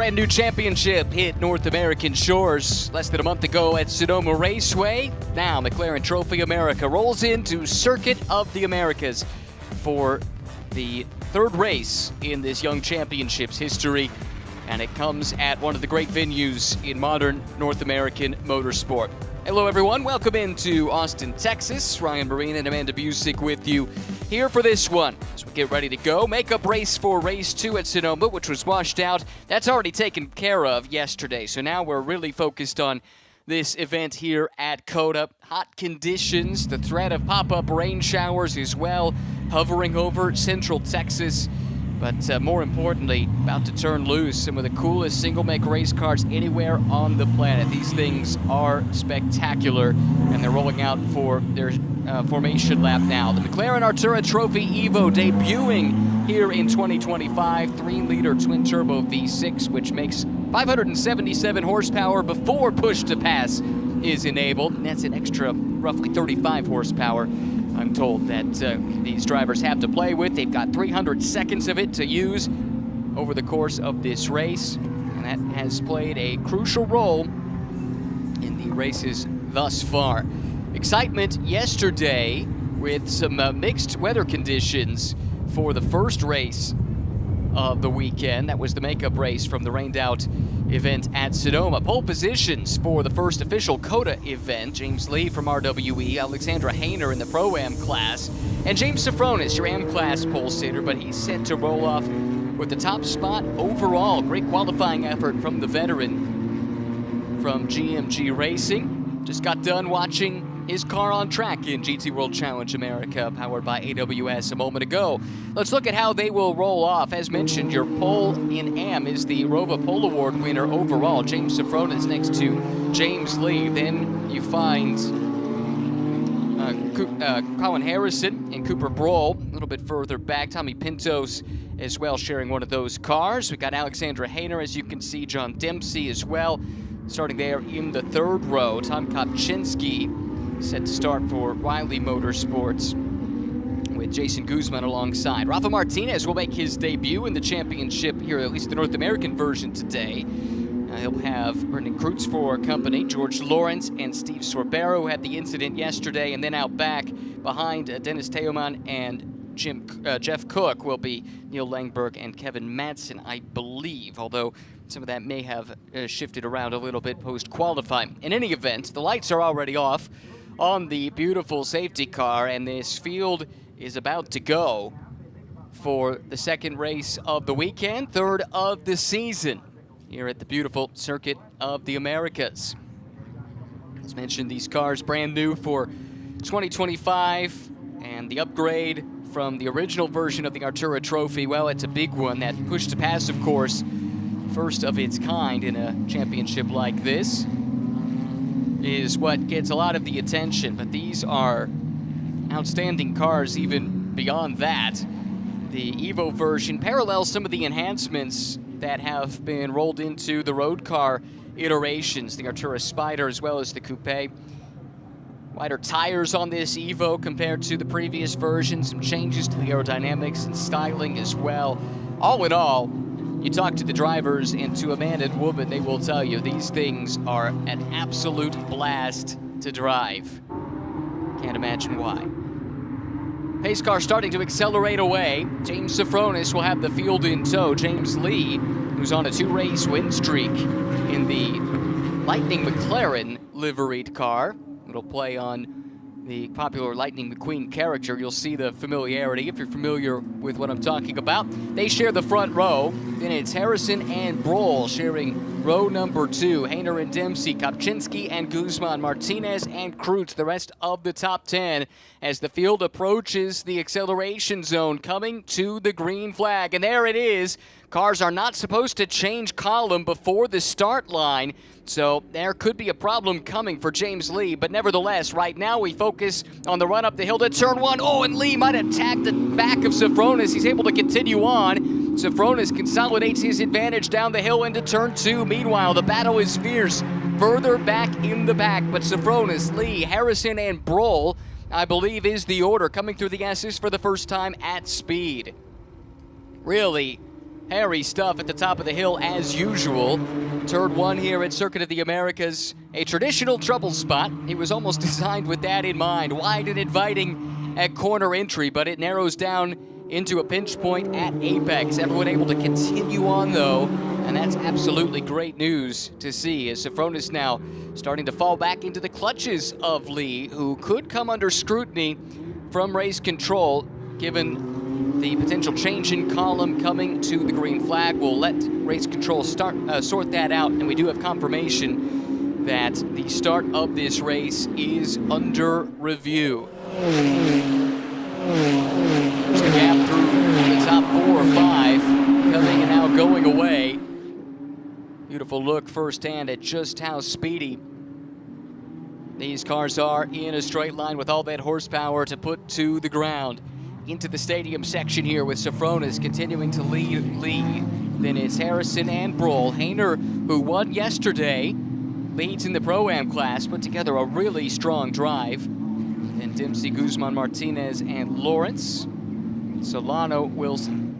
brand new championship hit North American shores less than a month ago at Sonoma Raceway. Now McLaren Trophy America rolls into Circuit of the Americas for the third race in this young championship's history, and it comes at one of the great venues in modern North American motorsport. Hello everyone, welcome into Austin, Texas. Ryan Marine and Amanda Busick with you here for this one as we get ready to go. Makeup race for race 2 at Sonoma, which was washed out. That's already taken care of yesterday, so now we're really focused on this event here at COTA. Hot conditions, the threat of pop-up rain showers as well, hovering over central Texas. But more importantly, about to turn loose some of the coolest single-make race cars anywhere on the planet. These things are spectacular, and they're rolling out for their formation lap now. The McLaren Artura Trophy Evo debuting here in 2025, 3-liter twin-turbo V6, which makes 577 horsepower before push-to-pass is enabled, and that's an extra roughly 35 horsepower. I'm told that these drivers have to play with. They've got 300 seconds of it to use over the course of this race, and that has played a crucial role in the races thus far. Excitement yesterday with some mixed weather conditions for the first race of the weekend. That was the makeup race from the rained-out event at Sonoma. Pole positions for the first official COTA event. James Lee from RWE, Alexandra Hayner in the Pro-Am class, and James Safronis, your M-class pole sitter, but he's set to roll off with the top spot overall. Great qualifying effort from the veteran from GMG Racing. Just got done watching his car on track in GT World Challenge America, powered by AWS a moment ago. Let's look at how they will roll off. As mentioned, your pole in AM is the Rova Pole Award winner overall, James Safronis, next to James Lee. Then you find Colin Harrison and Cooper Brohl a little bit further back. Tommy Pintos as well sharing one of those cars. We got Alexandra Hayner, as you can see, John Dempsey as well, starting there in the third row. Tom Kopczynski set to start for Riley Motorsports with Jason Guzman alongside. Rafa Martinez will make his debut in the championship here, at least the North American version today. He'll have Brendan Kreutz for company. George Lawrence and Steve Sorbero, who had the incident yesterday, and then out back behind Dennis Teoman and Jeff Cook will be Neil Langberg and Kevin Madsen, I believe, although some of that may have shifted around a little bit post-qualifying. In any event, the lights are already off on the beautiful safety car, and this field is about to go for the second race of the weekend, third of the season, here at the beautiful Circuit of the Americas. As mentioned, these cars brand new for 2025, and the upgrade from the original version of the Artura Trophy, well, it's a big one. That push-to-pass, of course, first of its kind in a championship like this, is what gets a lot of the attention, but these are outstanding cars even beyond that. The Evo version parallels some of the enhancements that have been rolled into the road car iterations, the Artura Spider as well as the Coupe. Wider tires on this Evo compared to the previous version, some changes to the aerodynamics and styling as well. All in all, you talk to the drivers and to a man and woman, they will tell you these things are an absolute blast to drive. Can't imagine why. Pace car starting to accelerate away. James Safronis will have the field in tow. James Lee, who's on a 2-race win streak in the Lightning McLaren liveried car. It'll play on the popular Lightning McQueen character. You'll see the familiarity if you're familiar with what I'm talking about. They share the front row. Then it's Harrison and Brohl sharing row number 2. Hayner and Dempsey, Kopczynski and Guzman, Martinez and Kreutz, the rest of the top 10 as the field approaches the acceleration zone, coming to the green flag. And there it is. Cars are not supposed to change column before the start line, so there could be a problem coming for James Lee. But nevertheless, right now we focus on the run up the hill to turn 1. Oh, and Lee might have tagged the back of Safronis. He's able to continue on. Safronis consolidates his advantage down the hill into turn 2. Meanwhile, the battle is fierce further back in the back, but Safronis, Lee, Harrison, and Brohl, I believe, is the order, coming through the S's for the first time at speed. Really Hairy stuff at the top of the hill as usual. Turn 1 here at Circuit of the Americas, a traditional trouble spot. It was almost designed with that in mind. Wide and inviting at corner entry, but it narrows down into a pinch point at apex. Everyone able to continue on though, and that's absolutely great news to see as Sofronis now starting to fall back into the clutches of Lee, who could come under scrutiny from race control given the potential change in column coming to the green flag. We'll let race control sort that out, and we do have confirmation that the start of this race is under review. There's the gap through the top 4 or 5, coming and now going away. Beautiful look firsthand at just how speedy these cars are in a straight line with all that horsepower to put to the ground. Into the stadium section here with Sofronis continuing to lead Lee. Then it's Harrison and Broll. Hayner, who won yesterday, leads in the Pro-Am class, put together a really strong drive. And Dempsey, Guzman, Martinez, and Lawrence. Solano will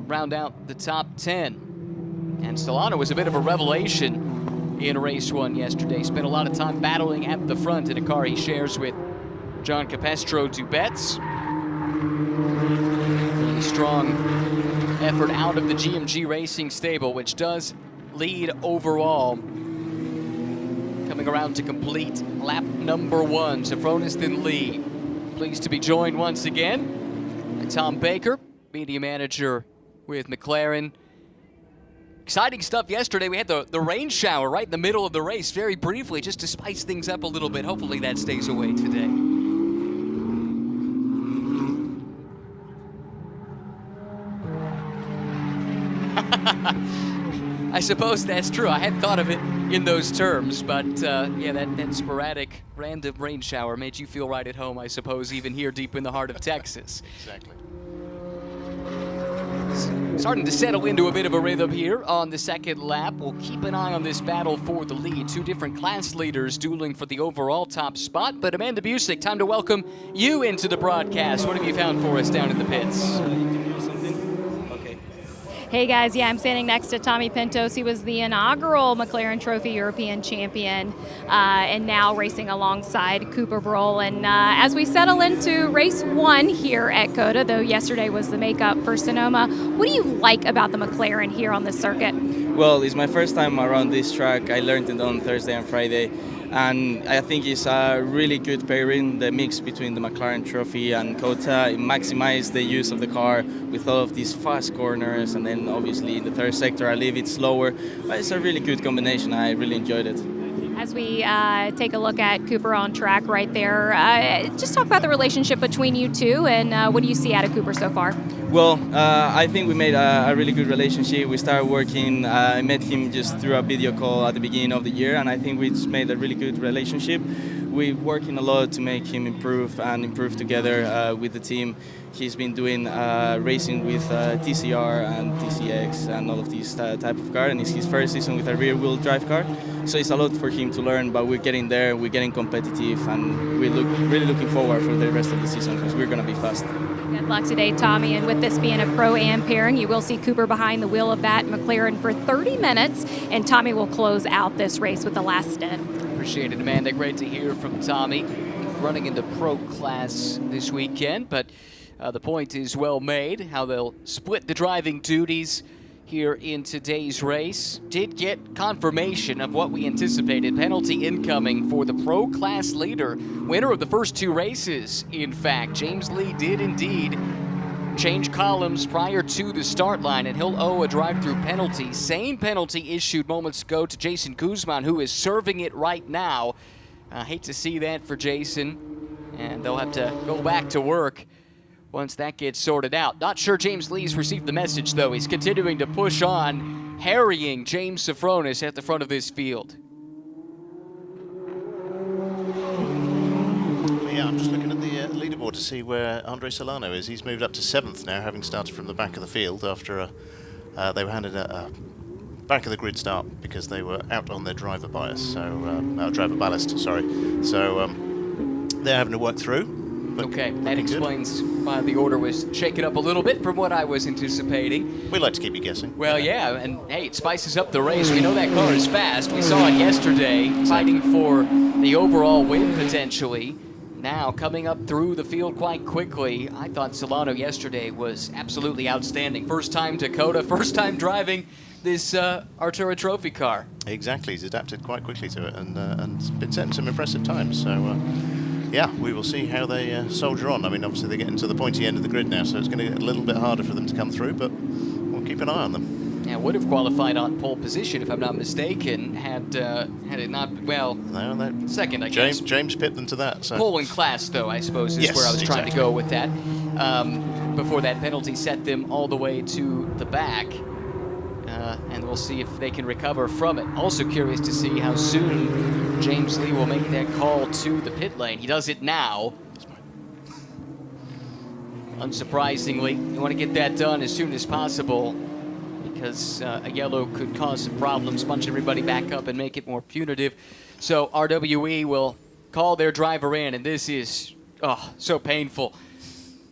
round out the top 10. And Solano was a bit of a revelation in race 1 yesterday. Spent a lot of time battling at the front in a car he shares with John Capestro Dubets. A strong effort out of the GMG Racing stable, which does lead overall. Coming around to complete lap number 1, Sofronis then Lee. Pleased to be joined once again by Tom Baker, media manager with McLaren. Exciting stuff yesterday. We had the rain shower right in the middle of the race, very briefly, just to spice things up a little bit. Hopefully that stays away today. I suppose that's true. I hadn't thought of it in those terms, but yeah, that sporadic random rain shower made you feel right at home, I suppose, even here deep in the heart of Texas. Exactly. Starting to settle into a bit of a rhythm here on the second lap. We'll keep an eye on this battle for the lead. 2 different class leaders dueling for the overall top spot. But Amanda Busick, time to welcome you into the broadcast. What have you found for us down in the pits? Hey guys, yeah, I'm standing next to Tommy Pintos. He was the inaugural McLaren Trophy European champion and now racing alongside Cooper Broll. And as we settle into race 1 here at COTA, though yesterday was the makeup for Sonoma, what do you like about the McLaren here on this circuit? Well, it's my first time around this track. I learned it on Thursday and Friday. And I think it's a really good pairing, the mix between the McLaren Trophy and COTA. It maximizes the use of the car with all of these fast corners, and then obviously in the third sector a little bit slower. But it's a really good combination. I really enjoyed it. As we take a look at Cooper on track right there, just talk about the relationship between you two, and what do you see out of Cooper so far? Well, I think we made a really good relationship. We started working, I met him just through a video call at the beginning of the year, and I think we just made a really good relationship. We're working a lot to make him improve and improve together with the team. He's been doing racing with TCR and TCX and all of these type of car, and it's his first season with a rear-wheel drive car. So it's a lot for him to learn, but we're getting there, we're getting competitive, and we're really looking forward for the rest of the season because we're going to be fast. Good luck today, Tommy, and with this being a Pro-Am pairing, you will see Cooper behind the wheel of that McLaren for 30 minutes, and Tommy will close out this race with the last stint. Appreciate it, Amanda. Great to hear from Tommy. Running into Pro class this weekend, but the point is well made, how they'll split the driving duties here in today's race. Did get confirmation of what we anticipated. Penalty incoming for the Pro class leader. Winner of the first 2 races, in fact. James Lee did indeed change columns prior to the start line, and he'll owe a drive-through penalty. Same penalty issued moments ago to Jason Guzman, who is serving it right now. Hate to see that for Jason, and they'll have to go back to work once that gets sorted out. Not sure James Lee's received the message, though. He's continuing to push on, harrying James Sofronis at the front of this field. Yeah, I'm just looking at the leaderboard to see where Andre Solano is. He's moved up to 7th now, having started from the back of the field after they were handed a back of the grid start because they were out on their driver bias, so driver ballast, sorry. So they're having to work through. Okay, that explains why the order was shaken up a little bit from what I was anticipating. We like to keep you guessing. Well, yeah, and hey, it spices up the race. We know that car is fast. We saw it yesterday, fighting for the overall win potentially. Now, coming up through the field quite quickly, I thought Solano yesterday was absolutely outstanding. First time to COTA, first time driving this Artura Trophy car. Exactly, he's adapted quite quickly to it and been setting some impressive times. So, yeah, we will see how they soldier on. I mean, obviously they're getting to the pointy end of the grid now, so it's going to get a little bit harder for them to come through, but we'll keep an eye on them. Yeah, would have qualified on pole position, if I'm not mistaken, had it not, well, no, second, I guess. James pipped them to that. So. Pole in class, though, I suppose, is Yes, where I was trying to exactly. go with that. Before that penalty set them all the way to the back. And we'll see if they can recover from it. Also curious to see how soon James Lee will make that call to the pit lane. He does it now. Unsurprisingly, you want to get that done as soon as possible because a yellow could cause some problems, bunch everybody back up and make it more punitive. So RWE will call their driver in, and this is so painful.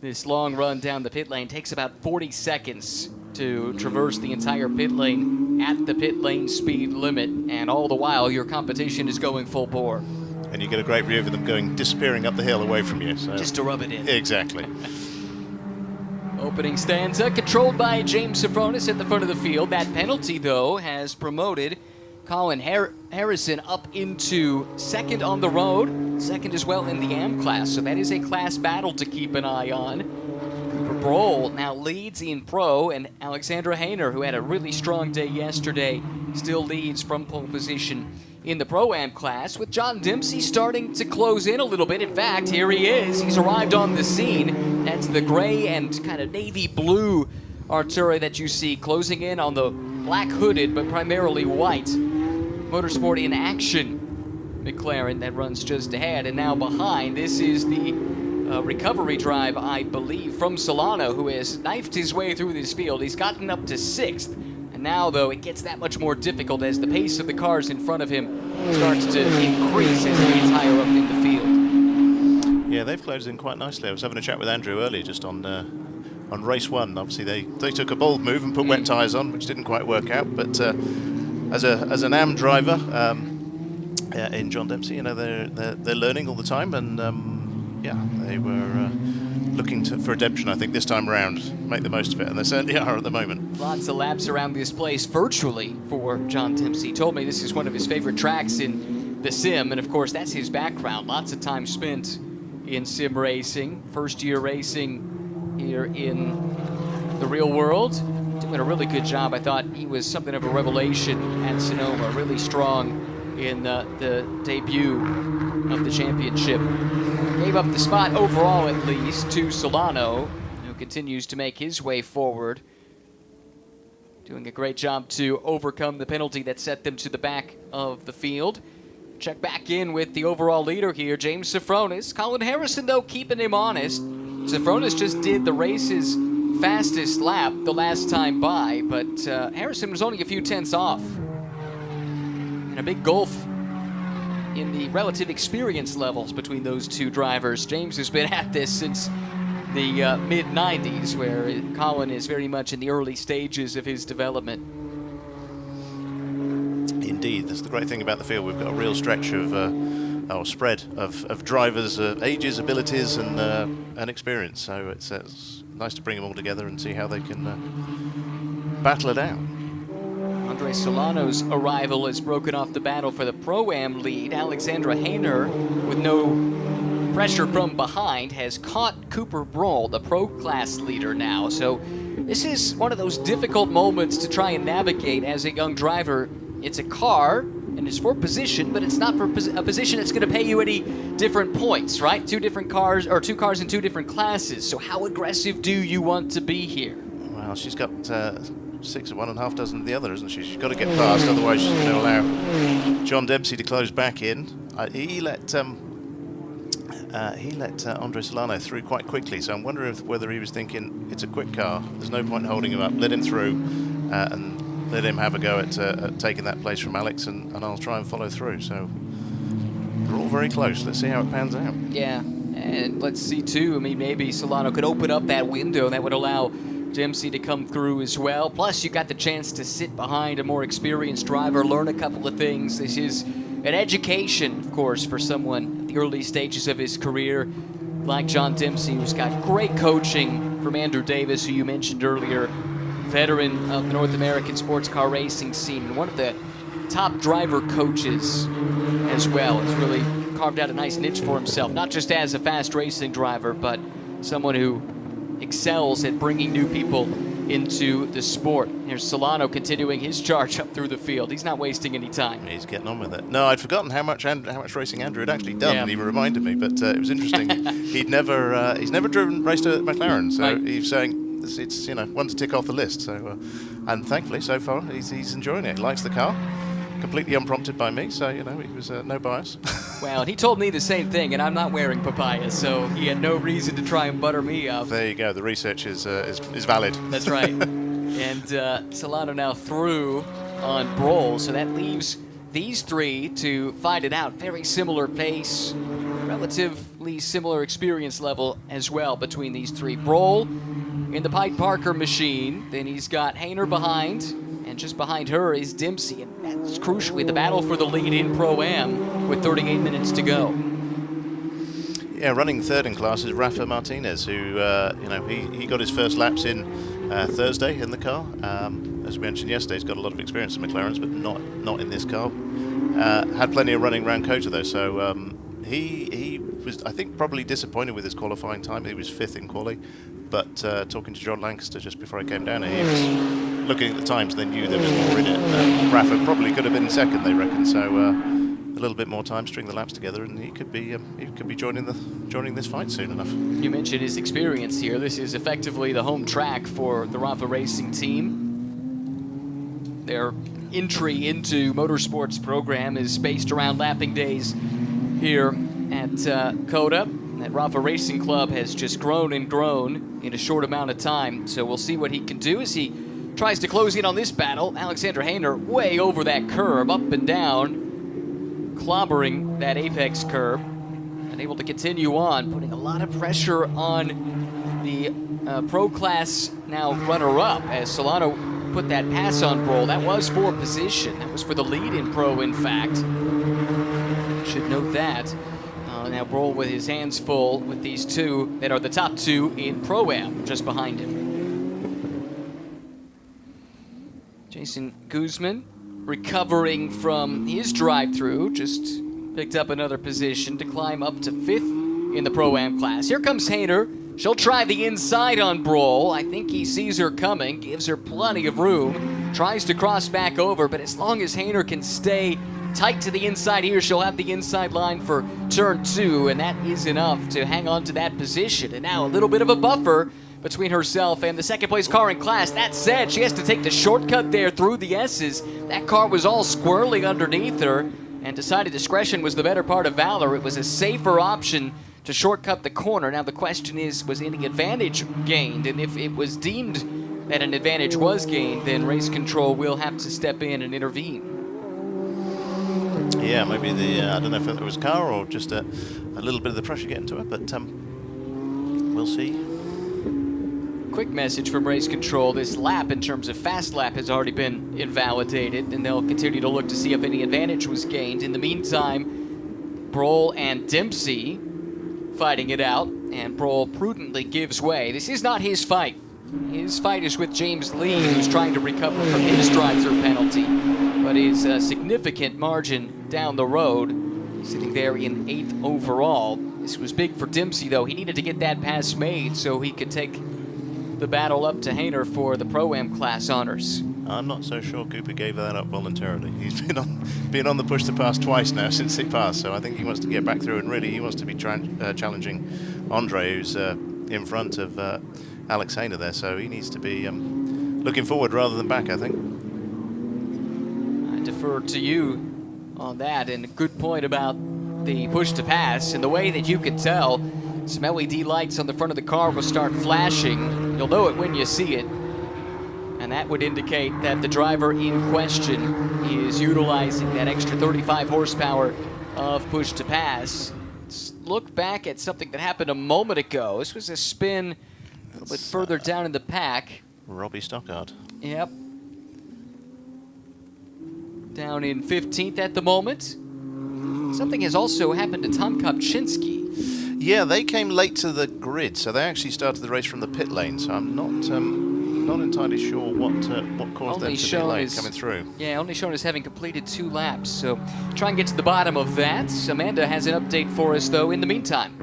This long run down the pit lane takes about 40 seconds to traverse the entire pit lane at the pit lane speed limit, and all the while your competition is going full bore. And you get a great view of them disappearing up the hill away from you. So. Just to rub it in. Exactly. Opening stanza controlled by James Safronis at the front of the field. That penalty, though, has promoted Colin Harrison up into second on the road, second as well in the AM class. So that is a class battle to keep an eye on. Brohl now leads in pro, and Alexandra Hayner, who had a really strong day yesterday, still leads from pole position in the Pro-Am class, with John Dempsey starting to close in a little bit. In fact, here he is. He's arrived on the scene. That's the gray and kind of navy blue Artura that you see closing in on the black hooded but primarily white Motorsport in Action McLaren that runs just ahead. And now behind, this is the recovery drive, I believe, from Solano, who has knifed his way through this field. He's gotten up to 6th. And now, though, it gets that much more difficult as the pace of the cars in front of him starts to increase as he gets higher up in the field. Yeah, they've closed in quite nicely. I was having a chat with Andrew earlier just on race 1. Obviously, they took a bold move and put wet tyres on, which didn't quite work out. But as an AM driver in John Dempsey, you know, they're learning all the time, and yeah, they were looking for redemption, I think, this time around, make the most of it, and they certainly are at the moment. Lots of laps around this place virtually for John Dempsey. He told me this is one of his favorite tracks in the sim, and of course that's his background. Lots of time spent in sim racing, first year racing here in the real world. Doing a really good job. I thought he was something of a revelation at Sonoma, really strong in the debut of the championship. Gave up the spot overall, at least, to Solano, who continues to make his way forward. Doing a great job to overcome the penalty that set them to the back of the field. Check back in with the overall leader here, James Safronis. Colin Harrison, though, keeping him honest. Safronis just did the race's fastest lap the last time by, but Harrison was only a few tenths off. And a big gulf in the relative experience levels between those two drivers. James has been at this since the mid-90s, where Colin is very much in the early stages of his development. Indeed, that's the great thing about the field. We've got a real stretch of spread of drivers' ages, abilities, and experience. So it's nice to bring them all together and see how they can battle it out. Andre Solano's arrival has broken off the battle for the Pro-Am lead. Alexandra Hayner, with no pressure from behind, has caught Cooper Brohl, the Pro Class leader now. So this is one of those difficult moments to try and navigate as a young driver. It's a car, and it's for position, but it's not for a position that's going to pay you any different points, right? Two cars in two different classes. So how aggressive do you want to be here? Well, she's got 6 of one and half dozen of the other, isn't she? She's got to get past, otherwise she's going to allow John Dempsey to close back in. He let Andre Solano through quite quickly, so I'm wondering whether he was thinking, it's a quick car, there's no point holding him up, let him through and let him have a go at taking that place from Alex, and I'll try and follow through. So we're all very close. Let's see how it pans out. Yeah, And let's see, too, I mean, maybe Solano could open up that window that would allow Dempsey to come through as well. Plus, you got the chance to sit behind a more experienced driver, learn a couple of things. This is an education, of course, for someone at the early stages of his career like John Dempsey, who's got great coaching from Andrew Davis, who you mentioned earlier, veteran of the North American sports car racing scene, one of the top driver coaches as well. He's really carved out a nice niche for himself, not just as a fast racing driver, but someone who excels at bringing new people into the sport. Here's Solano continuing his charge up through the field. He's not wasting any time. He's getting on with it. No, I'd forgotten how much racing Andrew had actually done. Yeah. He reminded me, but it was interesting. He's never raced at McLaren, so right. He's saying it's one to tick off the list. So, and thankfully so far he's enjoying it. He likes the car. Completely unprompted by me, so he was no bias. Well, and he told me the same thing, and I'm not wearing papaya, so he had no reason to try and butter me up. There you go. The research is valid. That's right. And Solano now through on Broll, so that leaves these three to fight it out. Very similar pace, relatively similar experience level as well between these three. Broll in the Pied Parker machine, then he's got Hayner behind. And just behind her is Dempsey, and that's crucially the battle for the lead in Pro-Am with 38 minutes to go. Yeah, running third in class is Rafa Martinez, who he got his first laps in Thursday in the car. As we mentioned yesterday, he's got a lot of experience in McLarens, but not in this car. Had plenty of running around COTA though, so he was, I think, probably disappointed with his qualifying time. He was 5th in quali, but talking to John Lancaster just before I came down here, he was looking at the times, they knew there was more in it. Rafa probably could have been second, they reckon. So a little bit more time, string the laps together, and he could be joining this fight soon enough. You mentioned his experience here. This is effectively the home track for the Rafa Racing team. Their entry into motorsports program is based around lapping days here at COTA. That Rafa Racing Club has just grown and grown in a short amount of time. So we'll see what he can do as he tries to close in on this battle. Alexander Hayner way over that curb, up and down, clobbering that apex curb, and able to continue on, putting a lot of pressure on the Pro Class now runner-up as Solano put that pass on Broll. That was for position. That was for the lead in Pro, in fact. Should note that. Now Broll with his hands full with these two that are the top two in Pro-Am just behind him. Jason Guzman recovering from his drive-through, just picked up another position to climb up to 5th in the Pro-Am class. Here comes Hayner. She'll try the inside on Broll. I think he sees her coming, gives her plenty of room, tries to cross back over, but as long as Hayner can stay tight to the inside here, she'll have the inside line for turn 2, and that is enough to hang on to that position. And now a little bit of a buffer between herself and the second place car in class. That said, she has to take the shortcut there through the S's. That car was all squirrely underneath her, and decided discretion was the better part of valor. It was a safer option to shortcut the corner. Now the question is, was any advantage gained? And if it was deemed that an advantage was gained, then race control will have to step in and intervene. Yeah, maybe I don't know if it was car or just a little bit of the pressure getting to it, but we'll see. Quick message from race control. This lap, in terms of fast lap, has already been invalidated, and they'll continue to look to see if any advantage was gained. In the meantime, Broll and Dempsey fighting it out, and Broll prudently gives way. This is not his fight. His fight is with James Lee, who's trying to recover from his drive-through penalty, but is a significant margin down the road, sitting there in 8th overall. This was big for Dempsey, though. He needed to get that pass made so he could take the battle up to Hayner for the Pro-Am class honors. I'm not so sure Cooper gave that up voluntarily. He's been on the push to pass twice now since he passed, so I think he wants to get back through, and really he wants to be challenging Andre, who's in front of Alex Hayner there, so he needs to be looking forward rather than back, I think. I defer to you on that, and a good point about the push to pass, and the way that you could tell some LED lights on the front of the car will start flashing. You'll know it when you see it. And that would indicate that the driver in question is utilizing that extra 35 horsepower of push to pass Let's look back at something that happened a moment ago. This was a spin a little bit further down in the pack. Robbie Stockard. Yep. Down in 15th at the moment. Something has also happened to Tom Kopczynski. Yeah, they came late to the grid, so they actually started the race from the pit lane. So I'm not entirely sure what caused them to be late coming through. Yeah, only shown as having completed 2 laps. So try and get to the bottom of that. Amanda has an update for us, though, in the meantime.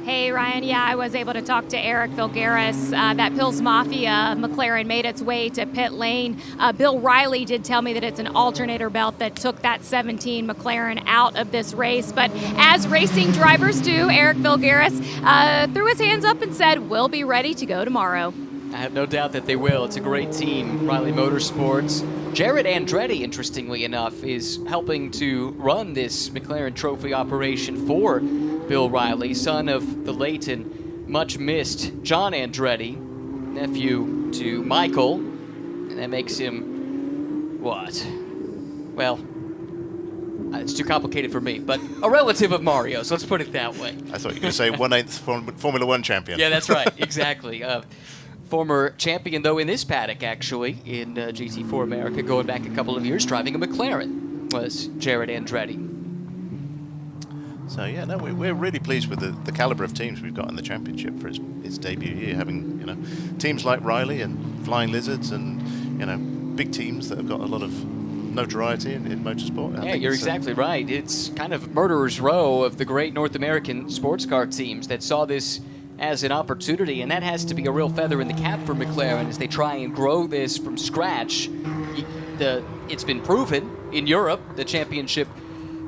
Hey, Ryan. Yeah, I was able to talk to Eric Filgaris. That Pils Mafia McLaren made its way to pit lane. Bill Riley did tell me that it's an alternator belt that took that 17 McLaren out of this race. But as racing drivers do, Eric Filgaris threw his hands up and said, we'll be ready to go tomorrow. I have no doubt that they will. It's a great team, Riley Motorsports. Jared Andretti, interestingly enough, is helping to run this McLaren Trophy operation for Bill Riley, son of the late and much missed John Andretti, nephew to Michael. And that makes him, what? Well, it's too complicated for me, but a relative of Mario's, let's put it that way. I thought you were going to say 1/8 Formula One champion. Yeah, that's right, exactly. Former champion, though, in this paddock, actually, in GT4 America, going back a couple of years, driving a McLaren, was Jared Andretti. So, yeah, no, we're really pleased with the caliber of teams we've got in the championship for its debut year, having, teams like Riley and Flying Lizards and, big teams that have got a lot of notoriety in motorsport. Yeah, you're exactly right. It's kind of murderer's row of the great North American sports car teams that saw this as an opportunity, and that has to be a real feather in the cap for McLaren as they try and grow this from scratch. It's been proven in Europe, the championship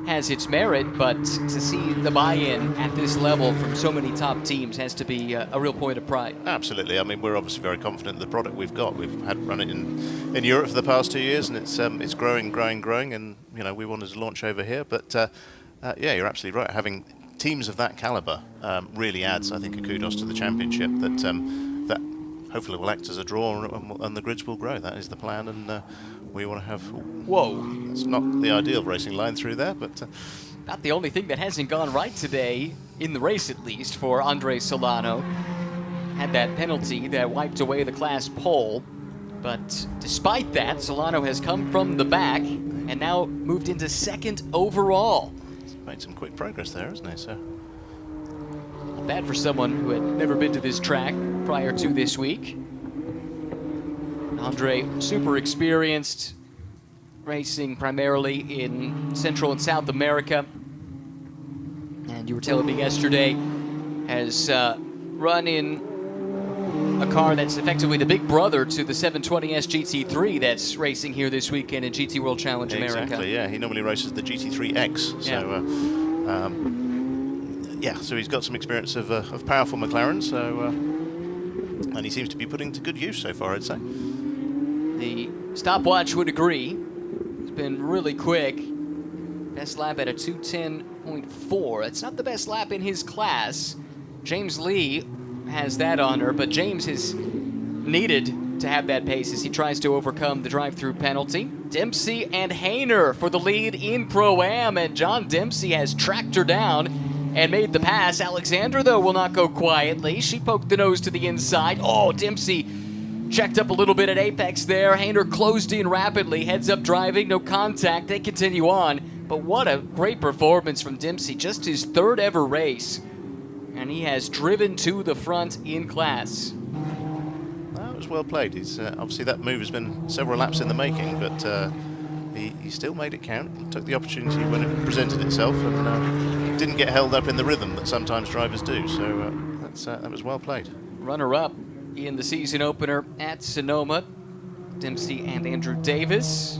has its merit, but to see the buy-in at this level from so many top teams has to be a real point of pride. Absolutely. I mean, we're obviously very confident in the product we've got. We've had run it in Europe for the past 2 years, and it's growing, and we wanted to launch over here. But yeah, you're absolutely right. Having teams of that caliber really adds, I think, a kudos to the championship that hopefully will act as a draw and the grids will grow. That is the plan, and we want to have... Whoa! It's not the ideal racing line through there, but... Not the only thing that hasn't gone right today, in the race at least, for Andre Solano. Had that penalty that wiped away the class pole, but despite that, Solano has come from the back and now moved into 2nd overall. He's made some quick progress there, hasn't he? So... Not bad for someone who had never been to this track prior to this week. Andre, super experienced, racing primarily in Central and South America. And you were telling me yesterday, has run in a car that's effectively the big brother to the 720S GT3 that's racing here this weekend in GT World Challenge America. Exactly, yeah. He normally races the GT3X. So, yeah, so he's got some experience of powerful McLaren, so, and he seems to be putting to good use so far, I'd say. The stopwatch would agree. It's been really quick. Best lap at a 2:10.4. It's not the best lap in his class. James Lee has that honor, but James has needed to have that pace as he tries to overcome the drive-through penalty. Dempsey and Hayner for the lead in Pro-Am, and John Dempsey has tracked her down and made the pass. Alexandra, though, will not go quietly. She poked the nose to the inside. Oh, Dempsey checked up a little bit at apex there. Hayner closed in rapidly. Heads up driving, no contact. They continue on. But what a great performance from Dempsey. Just his 3rd ever race. And he has driven to the front in class. That was well played. He's obviously that move has been several laps in the making, but he still made it count. He took the opportunity when it presented itself and didn't get held up in the rhythm that sometimes drivers do. So that was well played. Runner-up in the season opener at Sonoma, Dempsey and Andrew Davis.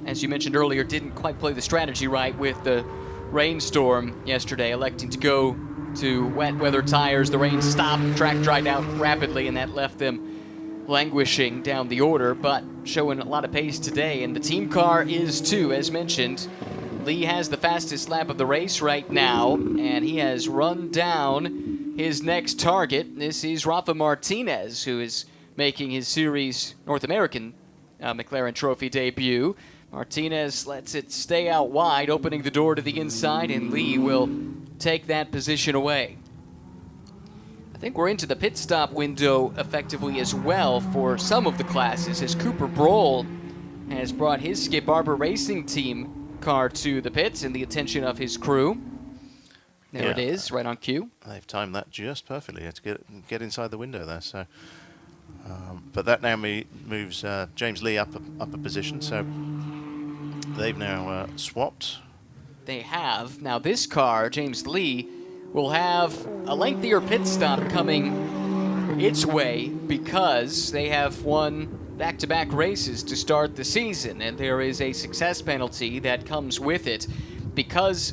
As you mentioned earlier, didn't quite play the strategy right with the rainstorm yesterday, electing to go to wet weather tires. The rain stopped, track dried out rapidly, and that left them languishing down the order, but showing a lot of pace today, and the team car is too, as mentioned. Lee has the fastest lap of the race right now, and he has run down his next target. This is Rafa Martinez, who is making his Series North American McLaren Trophy debut. Martinez lets it stay out wide, opening the door to the inside, and Lee will take that position away. I think we're into the pit stop window effectively as well for some of the classes, as Cooper Brohl has brought his Skip Barber Racing Team car to the pits and the attention of his crew. There it is, right on cue. They've timed that just perfectly to get inside the window there. So, but that now moves James Lee up a position. So they've now swapped. They have. Now this car, James Lee, will have a lengthier pit stop coming its way because they have won back-to-back races to start the season, and there is a success penalty that comes with it because,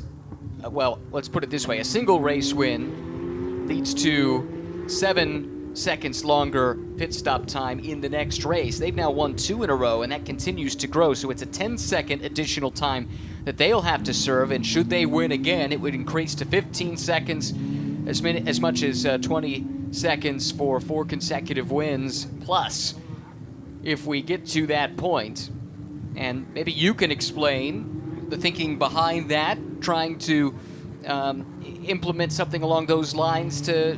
well, let's put it this way, a single race win leads to 7 seconds longer pit stop time in the next race. They've now won 2 in a row, and that continues to grow, so it's a 10-second additional time that they'll have to serve, and should they win again, it would increase to 15 seconds, as much as 20 seconds for 4 consecutive wins. Plus, if we get to that point, and maybe you can explain the thinking behind that, trying to implement something along those lines to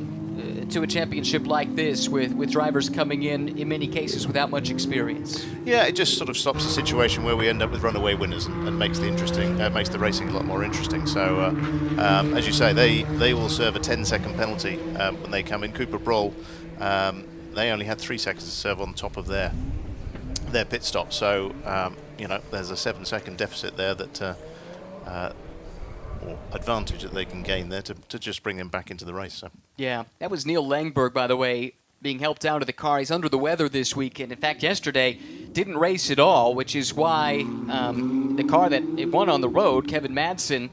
a championship like this with drivers coming in many cases without much experience. Yeah, it just sort of stops the situation where we end up with runaway winners and makes the racing a lot more interesting. So as you say, they will serve a 10-second penalty when they come in. Cooper Brohl, they only had 3 seconds to serve on top of their pit stop. So there's a 7-second deficit there that or advantage that they can gain there to just bring them back into the race. So. Yeah, that was Neil Langberg, by the way, being helped out of the car. He's under the weather this weekend. In fact, yesterday didn't race at all, which is why the car that it won on the road, Kevin Madsen,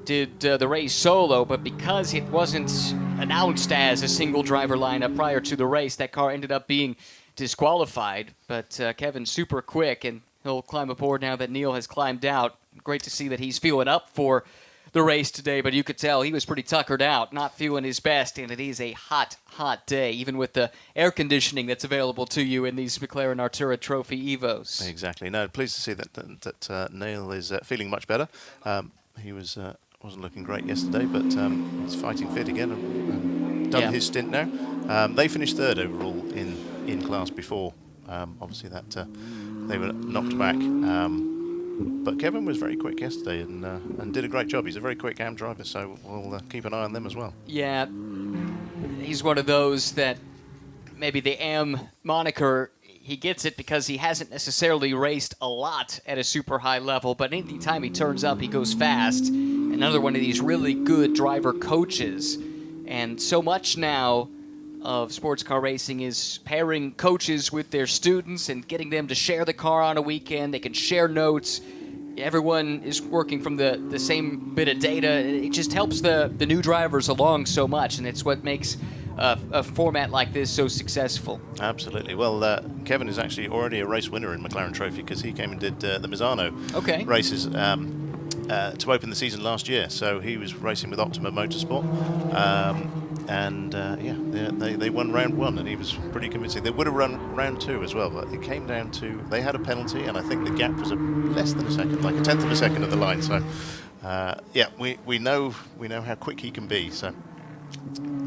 did the race solo, but because it wasn't announced as a single driver lineup prior to the race, that car ended up being disqualified. But Kevin's super quick, and he'll climb aboard now that Neil has climbed out. Great to see that he's feeling up for the race today, but you could tell he was pretty tuckered out, not feeling his best, and it is a hot, hot day, even with the air conditioning that's available to you in these McLaren Artura Trophy Evos. Exactly. No, pleased to see that Neil is feeling much better. He wasn't looking great yesterday, but he's fighting fit again and done his stint now. They finished 3rd overall in class before. Obviously, that they were knocked back. But Kevin was very quick yesterday and did a great job. He's a very quick AM driver, so we'll keep an eye on them as well. Yeah, he's one of those that maybe the AM moniker, he gets it because he hasn't necessarily raced a lot at a super high level, but any time he turns up, he goes fast. Another one of these really good driver coaches. And so much now of sports car racing is pairing coaches with their students and getting them to share the car on a weekend. They can share notes. Everyone is working from the same bit of data. It just helps the new drivers along so much, and it's what makes a format like this so successful. Absolutely. Well, Kevin is actually already a race winner in McLaren Trophy because he came and did the Misano races to open the season last year. So he was racing with Optima Motorsport. They won round 1, and he was pretty convincing. They would have run round 2 as well, but it came down to they had a penalty, and I think the gap was less than a second, like a 1/10 of a second of the line. So, we know how quick he can be. So,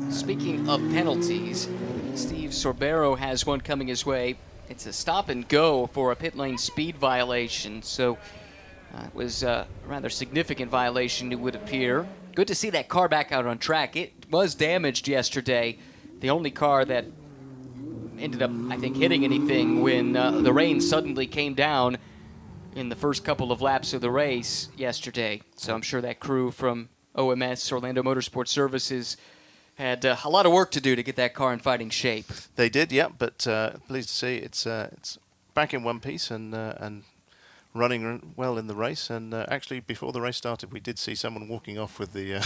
speaking of penalties, Steve Sorbero has one coming his way. It's a stop and go for a pit lane speed violation. So, it was a rather significant violation, it would appear. Good to see that car back out on track. It was damaged yesterday. The only car that ended up, I think, hitting anything when the rain suddenly came down in the first couple of laps of the race yesterday. So I'm sure that crew from OMS, Orlando Motorsports Services, had a lot of work to do to get that car in fighting shape. They did, yeah, but pleased to see it's back in one piece and running well in the race. And actually, before the race started, we did see someone walking off with the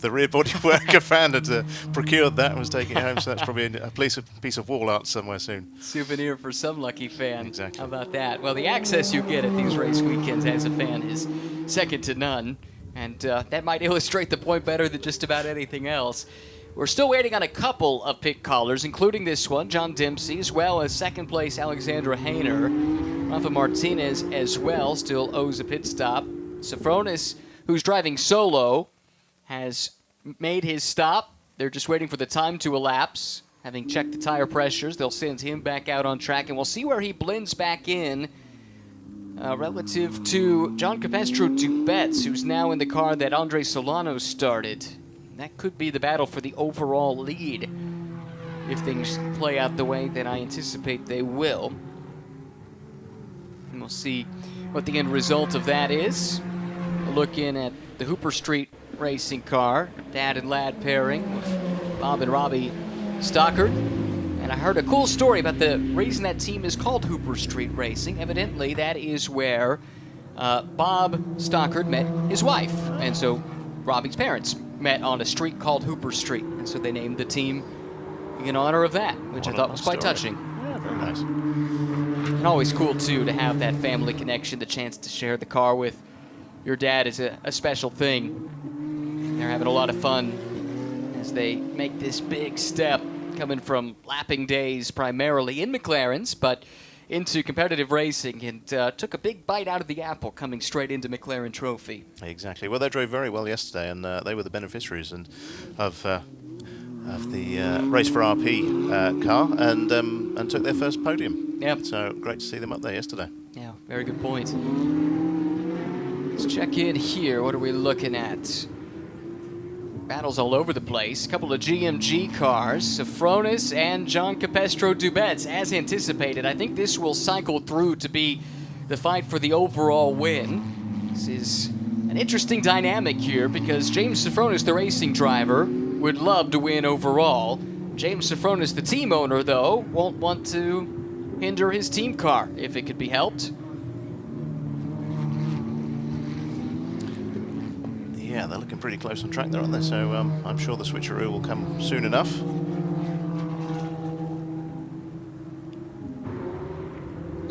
the rear bodywork. A fan had procured that and was taking it home, so that's probably a piece of wall art somewhere soon. Souvenir for some lucky fan. Exactly. How about that? Well, the access you get at these race weekends as a fan is second to none, and that might illustrate the point better than just about anything else. We're still waiting on a couple of pit callers, including this one, John Dempsey, as well as second place Alexandra Hayner. Rafa Martinez as well still owes a pit stop. Sofronis, who's driving solo, has made his stop. They're just waiting for the time to elapse. Having checked the tire pressures, they'll send him back out on track, and we'll see where he blends back in relative to John Capestro Dubets, who's now in the car that Andre Solano started. That could be the battle for the overall lead if things play out the way that I anticipate they will. And we'll see what the end result of that is. A look in at the Hooper Street racing car, dad and lad pairing with Bob and Robbie Stockard. And I heard a cool story about the reason that team is called Hooper Street Racing. Evidently, that is where Bob Stockard met his wife. And so Robbie's parents met on a street called Hooper Street. And so they named the team in honor of that, which I thought was quite touching. Yeah, very nice. And always cool, too, to have that family connection, the chance to share the car with your dad is a special thing. They're having a lot of fun as they make this big step, coming from lapping days primarily in McLarens, but into competitive racing, and took a big bite out of the apple coming straight into McLaren Trophy. Exactly. Well, they drove very well yesterday, and they were the beneficiaries of the Race for RP car, and took their first podium. Yeah. So great to see them up there yesterday. Yeah, very good point. Let's check in here. What are we looking at? Battles all over the place. A couple of GMG cars, Sofronis and John Capestro Dubets, as anticipated. I think this will cycle through to be the fight for the overall win. This is an interesting dynamic here because James Sofronis, the racing driver, would love to win overall. James Sofronis, the team owner, though, won't want to hinder his team car if it could be helped. Yeah, they're looking pretty close on track there, aren't they? So I'm sure the switcheroo will come soon enough.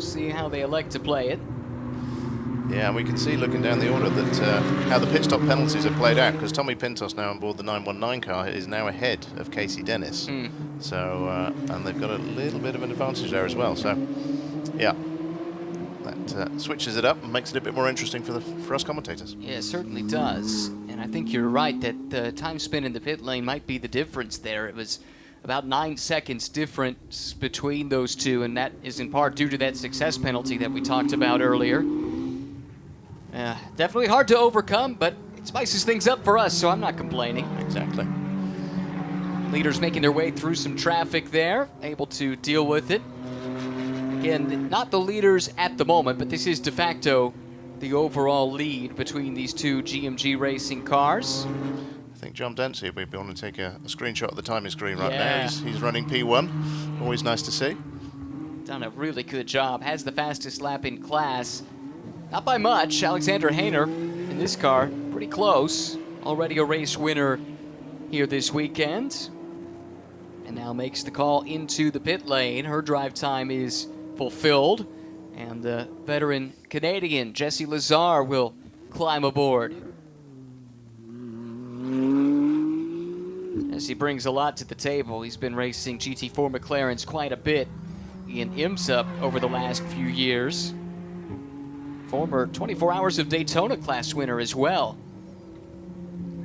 See how they elect to play it. Yeah, and we can see looking down the order that how the pit stop penalties have played out, because Tommy Pintos now on board the 919 car is now ahead of Casey Dennis. So, and they've got a little bit of an advantage there as well. So, yeah, that switches it up and makes it a bit more interesting for us commentators. Yeah, it certainly does. And I think you're right that the time spent in the pit lane might be the difference there. It was about 9 seconds difference between those two, and that is in part due to that success penalty that we talked about earlier. Definitely hard to overcome, but it spices things up for us, so I'm not complaining. Exactly. Leaders making their way through some traffic there, able to deal with it. Again, not the leaders at the moment, but this is de facto the overall lead between these two GMG racing cars. I think John Dempsey will be able to take a screenshot of the timing screen right Yeah. now. He's running P1. Always nice to see. Done a really good job. Has the fastest lap in class. Not by much. Alexander Hayner in this car, pretty close. Already a race winner here this weekend. And now makes the call into the pit lane. Her drive time is fulfilled. And the veteran Canadian, Jesse Lazar, will climb aboard. As he brings a lot to the table. He's been racing GT4 McLarens quite a bit in IMSA over the last few years. Former 24 Hours of Daytona class winner as well.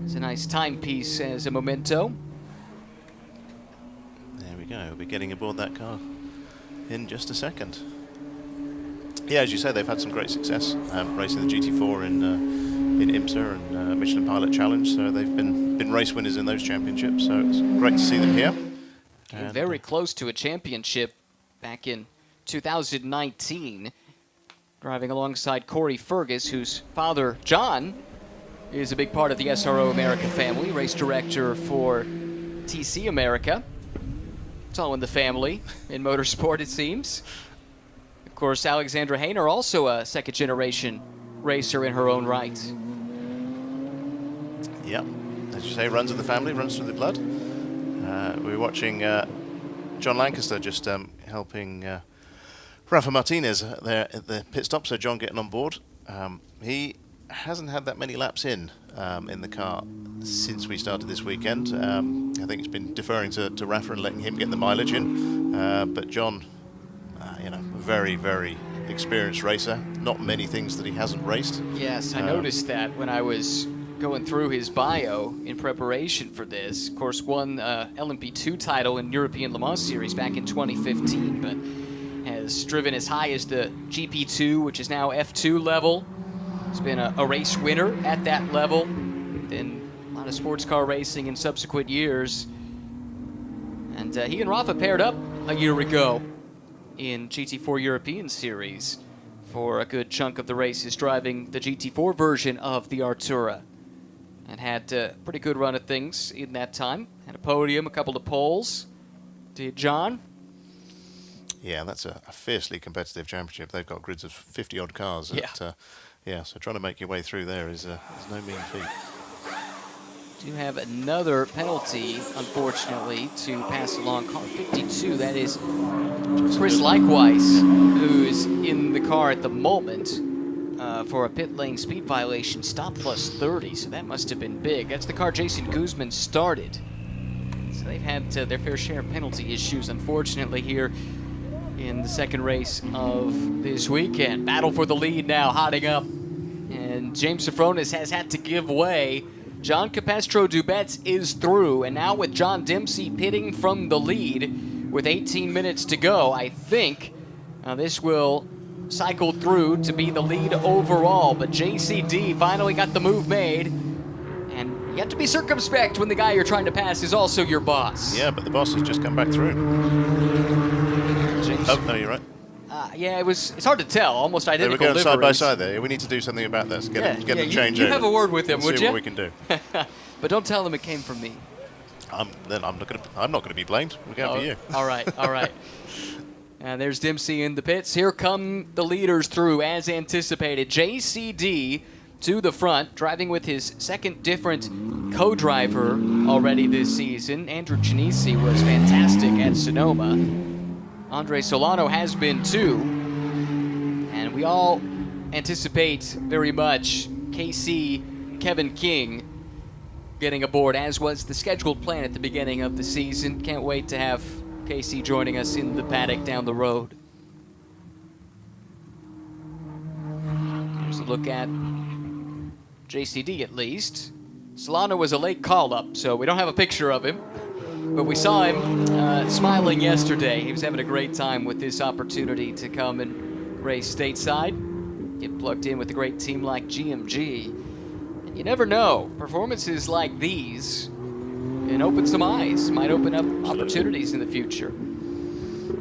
It's a nice timepiece as a memento. There we go. We'll be getting aboard that car in just a second. Yeah, as you say, they've had some great success racing the GT4 in IMSA and Michelin Pilot Challenge. So they've been race winners in those championships. So it's great to see them here. Came very close to a championship back in 2019. Driving alongside Corey Fergus, whose father, John, is a big part of the SRO America family, race director for TC America. It's all in the family in motorsport, it seems. Of course, Alexandra Hayner, also a second-generation racer in her own right. Yeah, as you say, runs in the family, runs through the blood. We were watching John Lancaster just helping Rafa Martinez there at the pit stop, so John getting on board. He hasn't had that many laps in the car since we started this weekend. I think it's been deferring to Rafa and letting him get the mileage in. But John, very, very experienced racer. Not many things that he hasn't raced. Yes, I noticed that when I was going through his bio in preparation for this. Of course, won LMP2 title in European Le Mans Series back in 2015, but has driven as high as the GP2, which is now F2 level. He's been a race winner at that level, then a lot of sports car racing in subsequent years. And he and Rafa paired up a year ago in GT4 European Series for a good chunk of the races, driving the GT4 version of the Artura. And had a pretty good run of things in that time. Had a podium, a couple of poles. Did John? Yeah, that's a fiercely competitive championship. They've got grids of 50-odd cars. Yeah. So trying to make your way through there is no mean feat. Do have another penalty, unfortunately, to pass along car 52. That is Chris Likewise, who's in the car at the moment for a pit lane speed violation, stop plus 30. So that must have been big. That's the car Jason Guzman started. So they've had their fair share of penalty issues, unfortunately, here in the second race of this weekend. Battle for the lead now, hotting up. And James Sofronis has had to give way. John Capestro-Dubets is through, and now with John Dempsey pitting from the lead with 18 minutes to go, I think this will cycle through to be the lead overall. But JCD finally got the move made, and you have to be circumspect when the guy you're trying to pass is also your boss. Yeah, but the boss has just come back through. James. Oh, no, you're right. Yeah, it's hard to tell. Almost identical They were going liveries. side by side there. We need to do something about this. Get them changed you over. have a word with him, would see you? what we can do. But don't tell them it came from me. Then I'm not going to be blamed. We'll go for you. All right. And there's Dempsey in the pits. Here come the leaders through as anticipated. JCD to the front, driving with his second different co-driver already this season. Andrew Genesi was fantastic at Sonoma. Andre Solano has been too. And we all anticipate very much KC Kevin King getting aboard, as was the scheduled plan at the beginning of the season. Can't wait to have KC joining us in the paddock down the road. Here's a look at JCD at least. Solano was a late call-up, so we don't have a picture of him. But we saw him smiling yesterday. He was having a great time with this opportunity to come and race stateside, get plugged in with a great team like GMG. And you never know, performances like these can open some eyes, might open up opportunities in the future.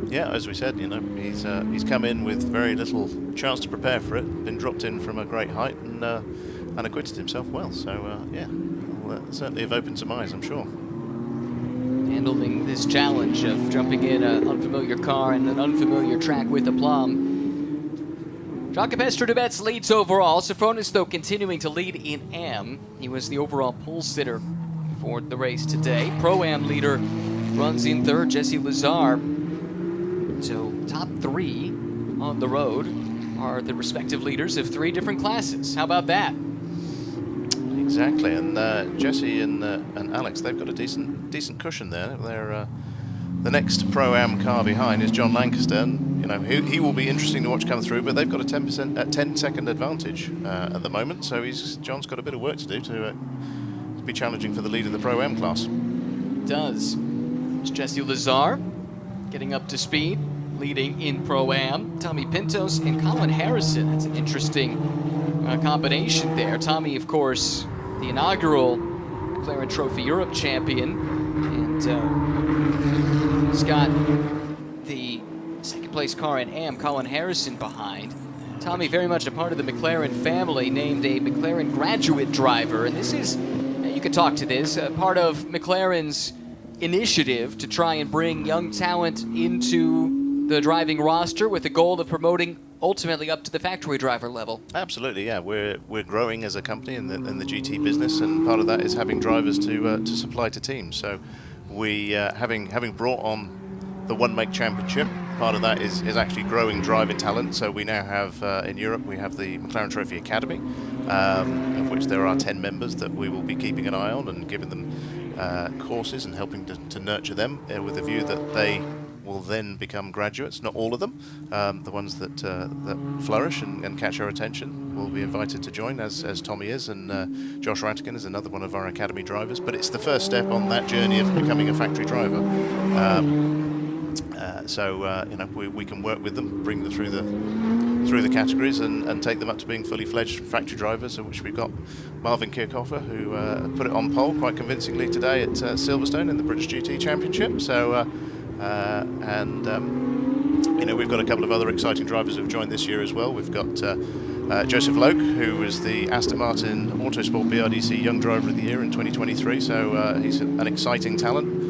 Yeah, as we said, he's come in with very little chance to prepare for it, been dropped in from a great height and acquitted himself well. So, well, certainly have opened some eyes, I'm sure. Handling this challenge of jumping in an unfamiliar car and an unfamiliar track with aplomb. John Capestro-Dubets leads overall. Sofronis, though, continuing to lead in AM. He was the overall pole sitter for the race today. Pro-Am leader runs in third, Jesse Lazar. So top three on the road are the respective leaders of three different classes. How about that? Exactly, and Jesse and Alex, they've got a decent cushion there. They're the next Pro-Am car behind is John Lancaster. And, he will be interesting to watch come through, but they've got a 10-second advantage at the moment. So John's got a bit of work to do to be challenging for the lead of the Pro-Am class. Does. It's Jesse Lazar getting up to speed, leading in Pro-Am. Tommy Pintos and Colin Harrison. That's an interesting combination there. Tommy, of course, the inaugural McLaren Trophy Europe champion, and he's got the second place car in AM, Colin Harrison, behind. Tommy very much a part of the McLaren family, named a McLaren graduate driver, and this is, you could talk to this, part of McLaren's initiative to try and bring young talent into the driving roster with the goal of promoting ultimately up to the factory driver level. Absolutely, yeah. We're growing as a company in the GT business, and part of that is having drivers to supply to teams. So we having brought on the One Make Championship, part of that is actually growing driving talent. So we now have in Europe we have the McLaren Trophy Academy, of which there are 10 members that we will be keeping an eye on and giving them courses and helping to nurture them with a view that they will then become graduates. Not all of them. The ones that flourish and catch our attention will be invited to join, as Tommy is, and Josh Rattigan is another one of our academy drivers. But it's the first step on that journey of becoming a factory driver. We can work with them, bring them through the categories, and take them up to being fully fledged factory drivers, of which we've got Marvin Kirchhoffer, who put it on pole quite convincingly today at Silverstone in the British GT Championship. So, we've got a couple of other exciting drivers who've joined this year as well. We've got Joseph Loke, who was the Aston Martin Autosport BRDC Young Driver of the Year in 2023. So he's an exciting talent.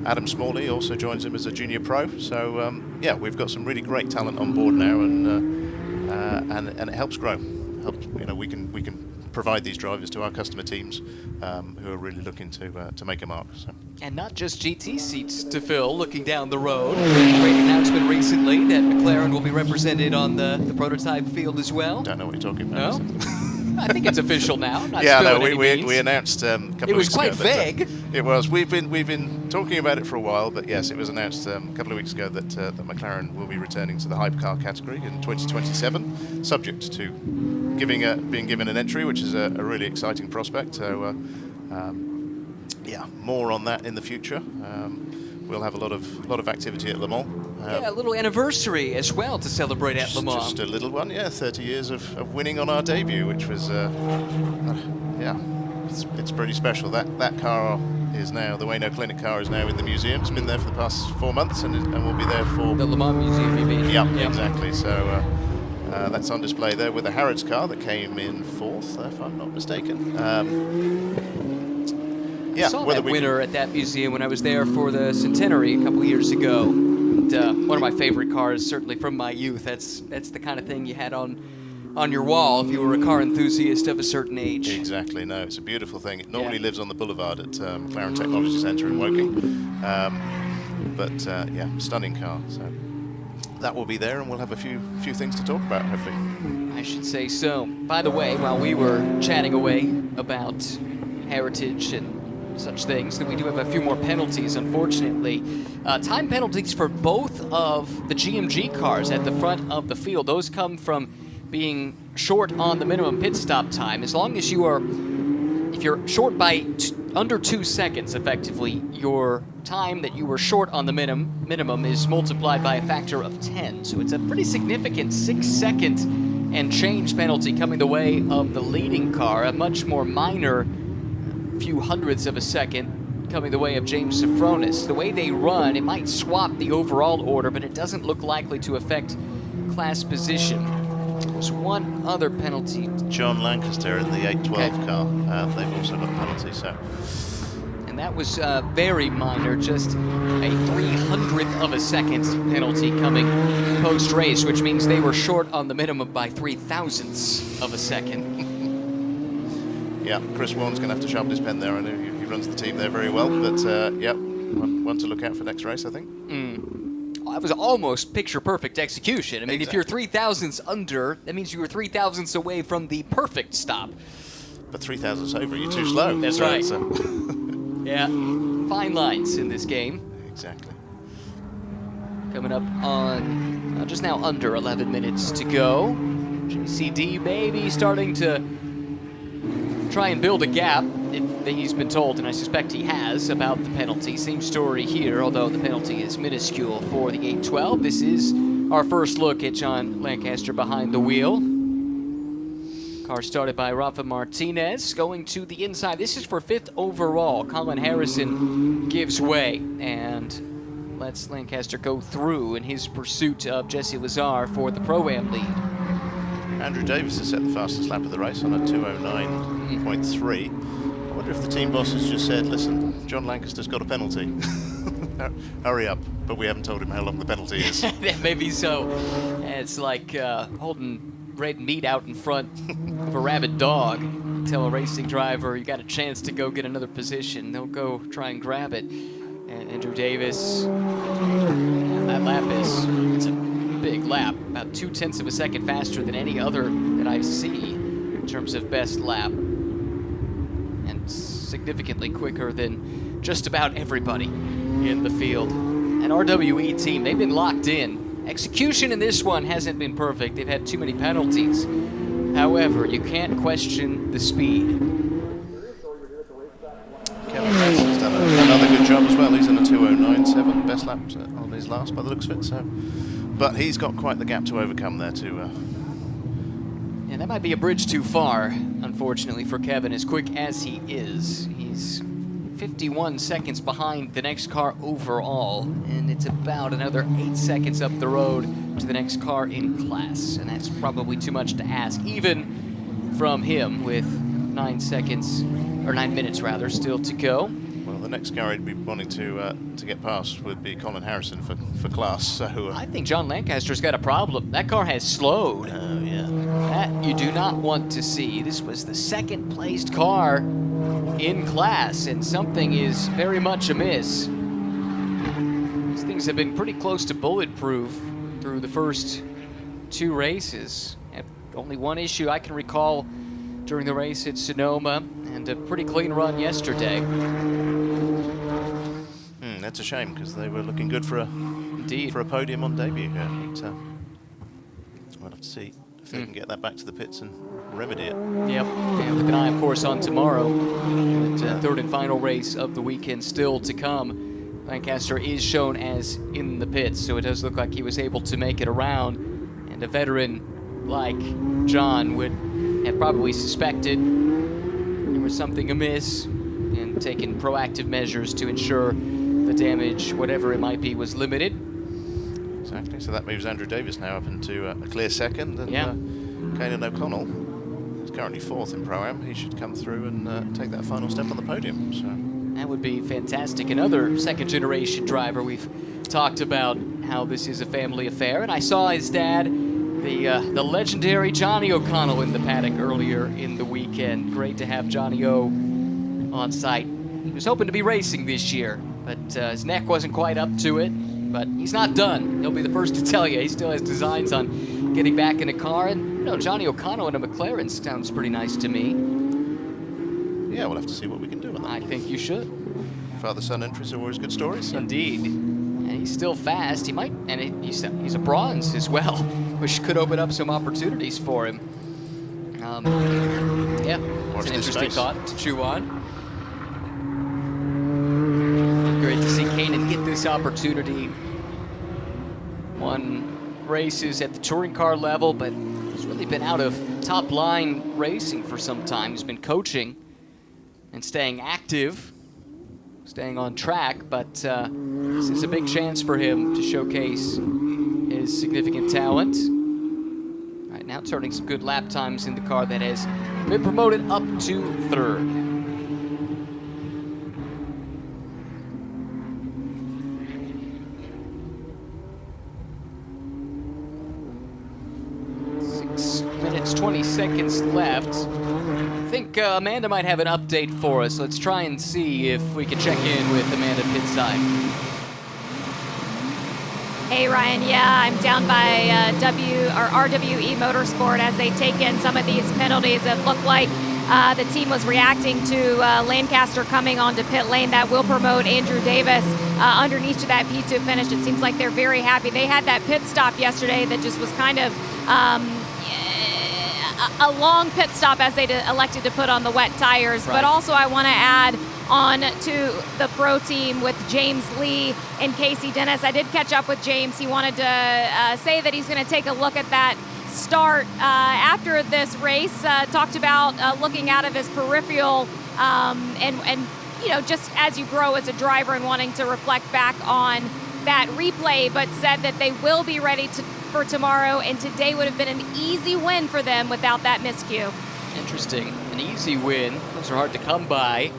Adam Smalley also joins him as a junior pro. So we've got some really great talent on board now, and it helps grow. We can provide these drivers to our customer teams who are really looking to make a mark. So. And not just GT seats to fill. Looking down the road, great announcement recently that McLaren will be represented on the prototype field as well. Don't know what you're talking about. No? I think it's official now. We announced a couple of weeks ago. It was quite vague. It was. We've been talking about it for a while, but yes, it was announced a couple of weeks ago that McLaren will be returning to the hypercar category in 2027, subject to being given an entry, which is a really exciting prospect. So, more on that in the future. We'll have a lot of activity at Le Mans. A little anniversary as well to celebrate at Le Mans. Just a little one, 30 years of winning on our debut, which was, it's pretty special. That car is now, the Wayno Clinic car is now in the museum. It's been there for the past 4 months and will be there for... The Le Mans Museum, you mean? Yeah, exactly. So that's on display there with the Harrods car that came in 4th, if I'm not mistaken. I saw that winner at that museum when I was there for the centenary a couple years ago. And, one of my favorite cars, certainly from my youth. That's the kind of thing you had on your wall if you were a car enthusiast of a certain age. Exactly. No, it's a beautiful thing. It normally lives on the boulevard at McLaren Technology Centre in Woking. Stunning car. So that will be there, and we'll have a few things to talk about, hopefully. I should say so. By the way, while we were chatting away about heritage and such things, that we do have a few more penalties, unfortunately. Time penalties for both of the GMG cars at the front of the field. Those come from being short on the minimum pit stop time. As long as if you're short by under 2 seconds, effectively, your time that you were short on the minimum is multiplied by a factor of 10. So it's a pretty significant 6-second and change penalty coming the way of the leading car, a much more minor few hundredths of a second coming the way of James Sofronis. The way they run, it might swap the overall order, but it doesn't look likely to affect class position. There's one other penalty. John Lancaster in the 812 car. They've also got a penalty, so. And that was very minor, just a 300th of a second penalty coming post-race, which means they were short on the minimum by 3/1000ths of a second. Yeah, Chris Warren's going to have to sharpen his pen there. I know he runs the team there very well, but one to look out for next race, I think. Well, that was almost picture-perfect execution. I mean, If you're 3/1000ths under, that means you were 3/1000ths away from the perfect stop. But 3/1000ths over, you're too slow. That's right. Yeah, fine lines in this game. Exactly. Coming up on just now under 11 minutes to go. JCD maybe starting to try and build a gap, if he's been told, and I suspect he has, about the penalty. Same story here, although the penalty is minuscule for the 812. This is our first look at John Lancaster behind the wheel. Car started by Rafa Martinez, going to the inside. This is for 5th overall. Colin Harrison gives way and lets Lancaster go through in his pursuit of Jesse Lazar for the Pro-Am lead. Andrew Davis has set the fastest lap of the race on a 2:09.3. I wonder if the team boss has just said, listen, John Lancaster's got a penalty. Hurry up. But we haven't told him how long the penalty is. Maybe so. It's like holding red meat out in front of a rabid dog. Tell a racing driver you got a chance to go get another position. They'll go try and grab it. And Andrew Davis, that lap it's a big lap, about 0.2 of a second faster than any other that I see in terms of best lap, and significantly quicker than just about everybody in the field. That RWE team, they've been locked in. Execution in this one hasn't been perfect. They've had too many penalties. However, you can't question the speed. Kevin Manson's done another good job as well. He's in a 2:09.7, best lap on his last by the looks of it. So, but he's got quite the gap to overcome there too. Yeah, that might be a bridge too far, unfortunately, for Kevin, as quick as he is. He's 51 seconds behind the next car overall, and it's about another 8 seconds up the road to the next car in class, and that's probably too much to ask, even from him, with 9 minutes rather, still to go. Well, the next car he'd be wanting to get past would be Colin Harrison for class. So I think John Lancaster's got a problem. That car has slowed. oh yeah. That you do not want to see. This was the second placed car in class, and something is very much amiss. These things have been pretty close to bulletproof through the first 2 races. And only one issue I can recall during the race at Sonoma, and a pretty clean run yesterday. That's a shame, because they were looking good for a podium on debut here. But, we'll have to see if they can get that back to the pits and remedy it. Yep, and with an eye, of course, on tomorrow. The third and final race of the weekend still to come. Lancaster is shown as in the pits, so it does look like he was able to make it around. And a veteran like John would have probably suspected there was something amiss and taken proactive measures to ensure the damage, whatever it might be, was limited. Exactly, so that moves Andrew Davis now up into a clear second, and Caelan O'Connell is currently 4th in Pro-Am. He should come through and take that final step on the podium. So that would be fantastic. Another second-generation driver. We've talked about how this is a family affair, and I saw his dad, the legendary Johnny O'Connell, in the paddock earlier in the weekend. Great to have Johnny O on site. He was hoping to be racing this year, but his neck wasn't quite up to it. But he's not done. He'll be the first to tell you. He still has designs on getting back in a car. And, you know, Johnny O'Connell in a McLaren sounds pretty nice to me. Yeah, we'll have to see what we can do with that. I think you should. Father-son entries are always good stories. So. Indeed. And he's still fast. He might, and he's a bronze as well, which could open up some opportunities for him. Yeah, it's an interesting thought to chew on. Great to see Kanan get this opportunity. Won races at the touring car level, but he's really been out of top line racing for some time. He's been coaching and staying active, staying on track, but this is a big chance for him to showcase his significant talent. Right now, turning some good lap times in the car that has been promoted up to 3rd. Minutes, 20 seconds left. I think Amanda might have an update for us. Let's try and see if we can check in with Amanda Pitside. Hey Ryan, yeah, I'm down by RWE Motorsport as they take in some of these penalties. It looked like the team was reacting to Lancaster coming onto pit lane. That will promote Andrew Davis underneath to that P2 finish. It seems like they're very happy. They had that pit stop yesterday that just was kind of a long pit stop as they elected to put on the wet tires. Right. But also I want to add on to the pro team with James Lee and Casey Dennis. I did catch up with James. He wanted to say that he's going to take a look at that start after this race. Talked about looking out of his peripheral and you know, just as you grow as a driver and wanting to reflect back on that replay, but said that they will be ready for tomorrow, and today would have been an easy win for them without that miscue. Interesting. An easy win. Those are hard to come by,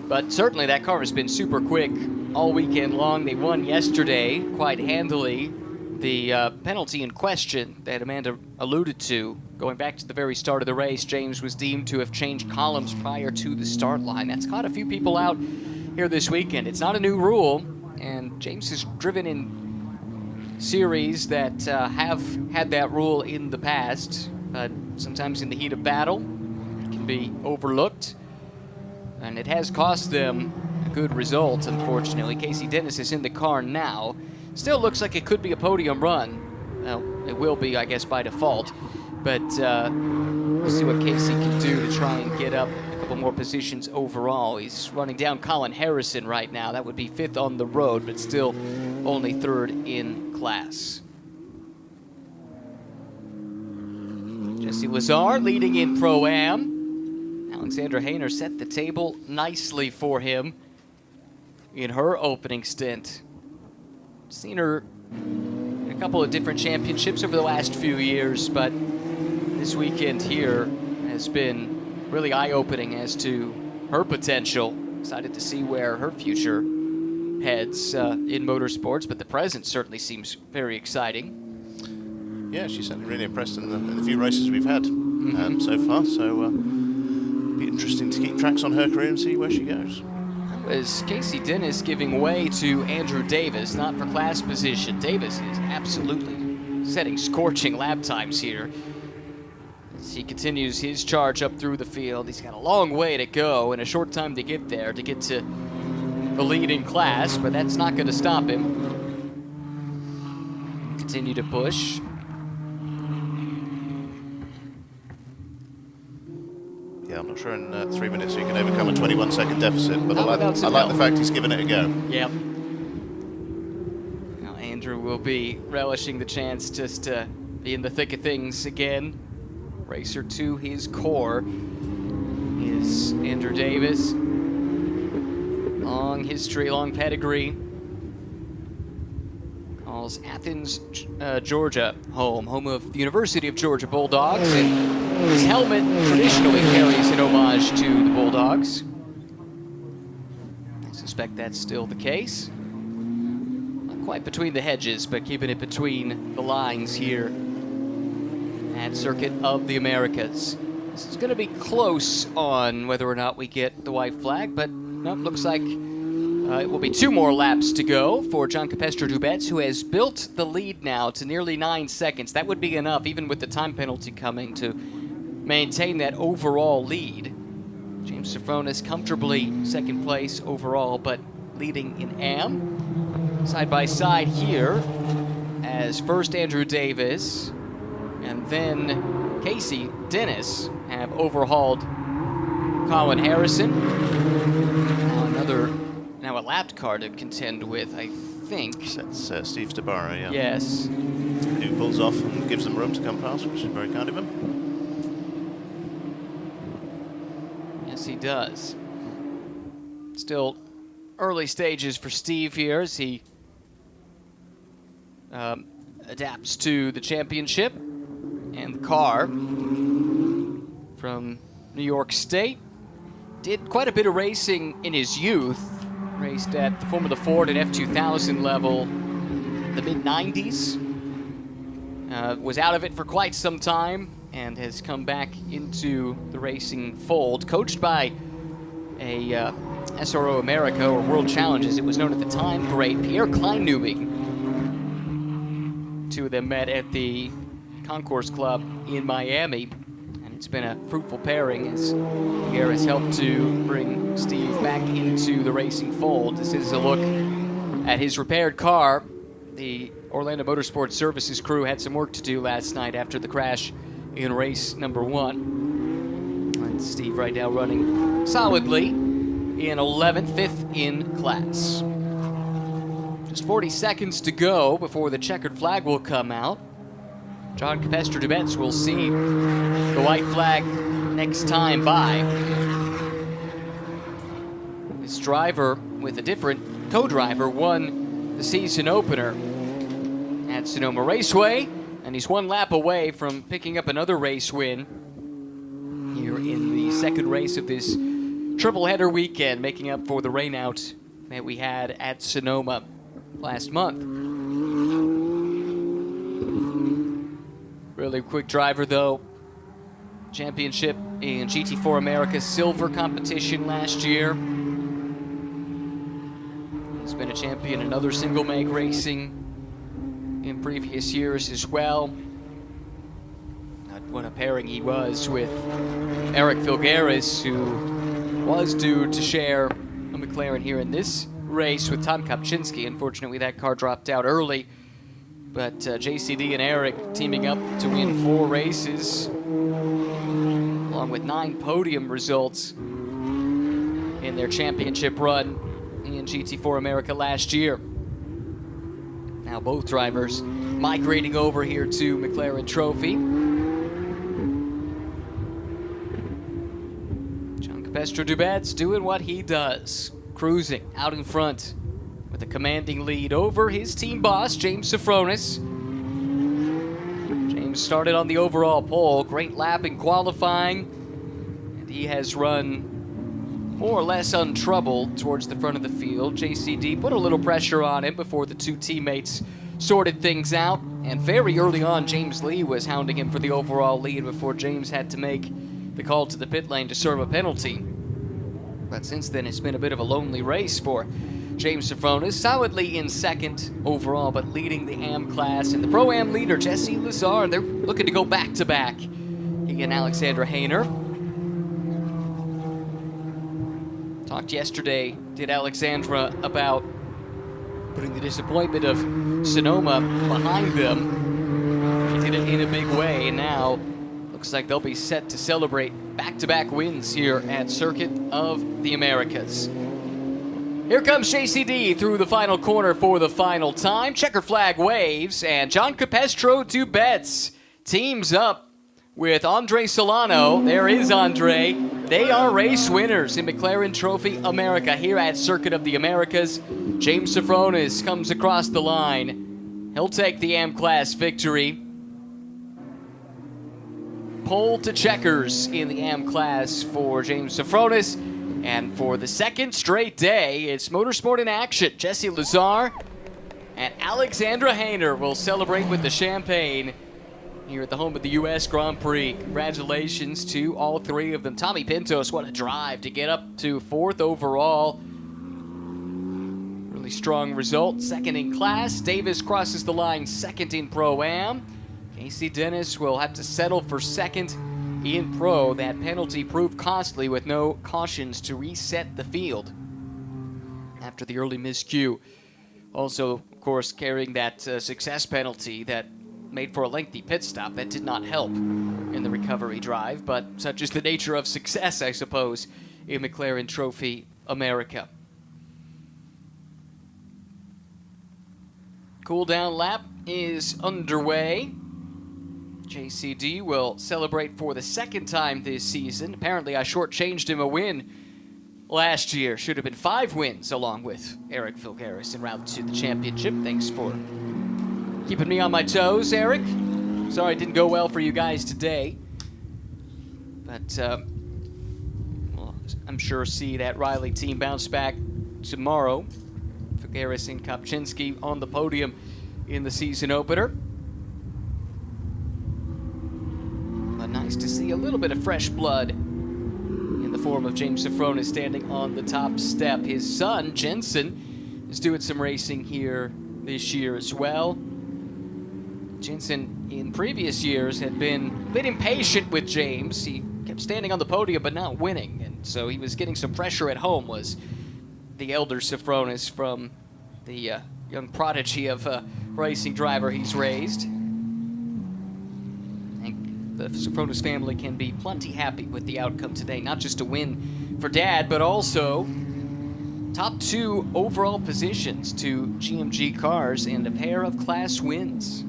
but certainly that car has been super quick all weekend long. They won yesterday quite handily. The penalty in question that Amanda alluded to, going back to the very start of the race, James was deemed to have changed columns prior to the start line. That's caught a few people out here this weekend. It's not a new rule, and James has driven in series that have had that rule in the past, but sometimes in the heat of battle it can be overlooked, and it has cost them a good result, unfortunately. Casey Dennis is in the car now. Still looks like it could be a podium run. Well, it will be, I guess, by default. But we'll see what Casey can do to try and get up a couple more positions overall. He's running down Colin Harrison right now. That would be 5th on the road, but still only 3rd in class. Jesse Lazar leading in Pro-Am. Alexandra Hayner set the table nicely for him in her opening stint. Seen her in a couple of different championships over the last few years, but this weekend here has been really eye-opening as to her potential. Excited to see where her future heads in motorsports, but the present certainly seems very exciting. Yeah, she's certainly really impressed in the few races we've had so far, so be interesting to keep tracks on her career and see where she goes. Was Casey Dennis giving way to Andrew Davis, not for class position. Davis is absolutely setting scorching lap times here as he continues his charge up through the field. He's got a long way to go and a short time to get there to get to the lead in class, but that's not going to stop him. Continue to push. Yeah, I'm not sure in 3 minutes you can overcome a 21-second deficit, but I like the fact he's given it a go. Yep. Now Andrew will be relishing the chance just to be in the thick of things again. Racer to his core is Andrew Davis. Long history, long pedigree. Calls Athens, Georgia home of the University of Georgia Bulldogs, and his helmet traditionally carries an homage to the Bulldogs. I suspect that's still the case. Not quite between the hedges, but keeping it between the lines here at Circuit of the Americas. This is going to be close on whether or not we get the white flag, but nope, looks like it will be 2 more laps to go for John Capestre-Dubets, who has built the lead now to nearly 9 seconds. That would be enough, even with the time penalty coming, to maintain that overall lead. James Sofronis comfortably 2nd place overall, but leading in AM. Side by side here, as first Andrew Davis and then Casey Dennis have overhauled Colin Harrison. Now a lapped car to contend with, I think. That's Steve Stabara, yeah. Yes. Who pulls off and gives them room to come past, which is very kind of him. Yes, he does. Still early stages for Steve here as he adapts to the championship and the car from New York State. Did quite a bit of racing in his youth. Raced at the Formula Ford and F2000 level the mid-90s. Was out of it for quite some time and has come back into the racing fold. Coached by a SRO America, or World Challenge as it was known at the time, great Pierre Kleinneubing. 2 of them met at the Concourse Club in Miami, and it's been a fruitful pairing as Pierre has helped to bring Steve back into the racing fold. This is a look at his repaired car. The Orlando Motorsports Services crew had some work to do last night after the crash in race number 1. And Steve right now running solidly in 11th, 5th in class. Just 40 seconds to go before the checkered flag will come out. John Capestre-Dubets will see the white flag next time by. His driver with a different co-driver won the season opener at Sonoma Raceway, and he's 1 lap away from picking up another race win here in the 2nd race of this triple-header weekend, making up for the rainout that we had at Sonoma last month. Really quick driver, though. Championship in GT4 America Silver competition last year. He's been a champion in other single-mag racing in previous years as well. What a pairing he was with Eric Filgueres, who was due to share a McLaren here in this race with Tom Kopczynski. Unfortunately, that car dropped out early. But JCD and Eric teaming up to win 4 races, along with 9 podium results in their championship run in GT4 America last year. Now both drivers migrating over here to McLaren Trophy. Giancarlo Dubet's doing what he does, cruising out in front with a commanding lead over his team boss, James Sofronis. James started on the overall pole, great lap in qualifying, and he has run more or less untroubled towards the front of the field. JCD put a little pressure on him before the 2 teammates sorted things out, and very early on, James Lee was hounding him for the overall lead before James had to make the call to the pit lane to serve a penalty. But since then, it's been a bit of a lonely race for James Sofronis, solidly in second overall, but leading the AM class. And the Pro-Am leader, Jesse Lazar, they're looking to go back-to-back. He and Alexandra Hayner. Talked yesterday, did Alexandra, about putting the disappointment of Sonoma behind them. He did it in a big way, and now looks like they'll be set to celebrate back-to-back wins here at Circuit of the Americas. Here comes JCD through the final corner for the final time. Checker flag waves, and Giancarlo Dubets teams up with Andre Solano. There is Andre. They are race winners in McLaren Trophy America here at Circuit of the Americas. James Sofronis comes across the line. He'll take the AM Class victory. Pole to checkers in the AM Class for James Sofronis. And for the second straight day, it's motorsport in action. Jesse Lazar and Alexandra Hayner will celebrate with the champagne here at the home of the U.S. Grand Prix. Congratulations to all 3 of them. Tommy Pintos, what a drive to get up to 4th overall. Really strong result. 2nd in class. Davis crosses the line 2nd in Pro-Am. Casey Dennis will have to settle for 2nd in Pro. That penalty proved costly with no cautions to reset the field after the early miscue. Also, of course, carrying that success penalty that made for a lengthy pit stop. That did not help in the recovery drive, but such is the nature of success, I suppose, in McLaren Trophy America. Cool down lap is underway. JCD will celebrate for the 2nd time this season. Apparently, I shortchanged him a win last year. Should have been 5 wins along with Eric Filgaris en route to the championship. Thanks for keeping me on my toes, Eric. Sorry it didn't go well for you guys today. But we'll, I'm sure, see that Riley team bounce back tomorrow. Filgaris and Kopczynski on the podium in the season opener. Nice to see a little bit of fresh blood in the form of James Sofronis standing on the top step. His son, Jensen, is doing some racing here this year as well. Jensen, in previous years, had been a bit impatient with James. He kept standing on the podium but not winning, and so he was getting some pressure at home, was the elder Sofronis from the young prodigy of a racing driver he's raised. The Sofronis family can be plenty happy with the outcome today. Not just a win for Dad, but also top 2 overall positions to GMG cars and a pair of class wins.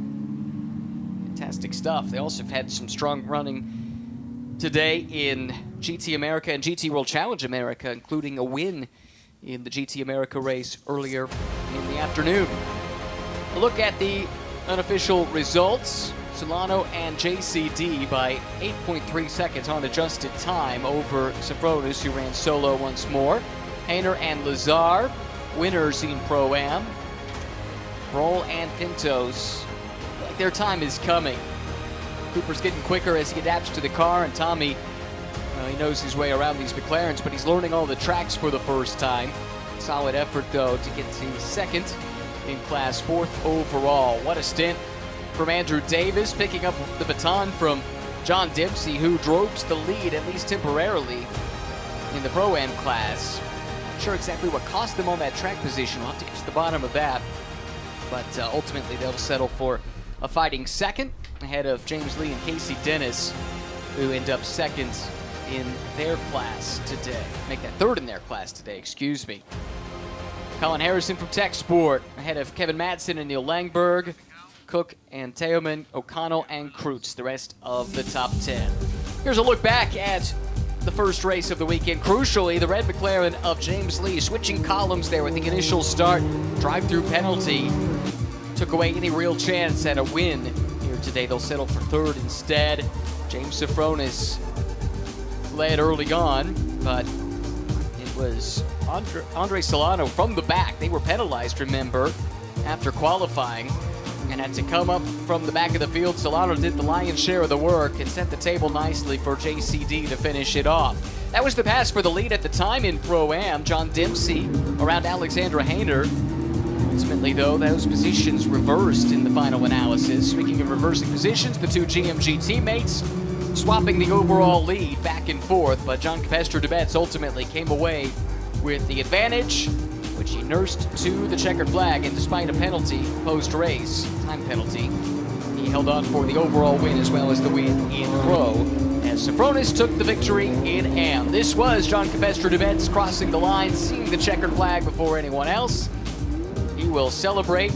Fantastic stuff. They also have had some strong running today in GT America and GT World Challenge America, including a win in the GT America race earlier in the afternoon. A look at the unofficial results. Solano and JCD by 8.3 seconds on adjusted time over Sofronis, who ran solo once more. Hayner and Lazar, winners in Pro-Am. Broll and Pintos, like their time is coming. Cooper's getting quicker as he adapts to the car, and Tommy, he knows his way around these McLarens, but he's learning all the tracks for the first time. Solid effort, though, to get to 2nd in class, 4th overall. What a stint from Andrew Davis, picking up the baton from John Dempsey, who drove to the lead, at least temporarily, in the Pro-Am class. sure exactly what cost them on that track position. We'll have to get to the bottom of that. But ultimately, they'll settle for a fighting second ahead of James Lee and Casey Dennis, who end up second in their class today. Make that third in their class today, excuse me. Colin Harrison from Tech Sport ahead of Kevin Madsen and Neil Langberg, Cook and Teoman, O'Connell and Kreutz, the rest of the top 10. Here's a look back at the first race of the weekend. Crucially, the red McLaren of James Lee switching columns there with the initial start. Drive-through penalty took away any real chance at a win here today. They'll settle for third instead. James Safronis led early on, but it was Andre Solano from the back. They were penalized, remember, after qualifying, and had to come up from the back of the field. Solano did the lion's share of the work and set the table nicely for JCD to finish it off. That was the pass for the lead at the time in Pro-Am. John Dempsey around Alexandra Hayner. Ultimately, though, those positions reversed in the final analysis. Speaking of reversing positions, the two GMG teammates swapping the overall lead back and forth, but John Capestro-Debets ultimately came away with the advantage, which he nursed to the checkered flag, and despite a penalty post-race, time penalty, he held on for the overall win as well as the win in Pro, as Safronis took the victory in Am. This was John Capestro-Debets crossing the line, seeing the checkered flag before anyone else. He will celebrate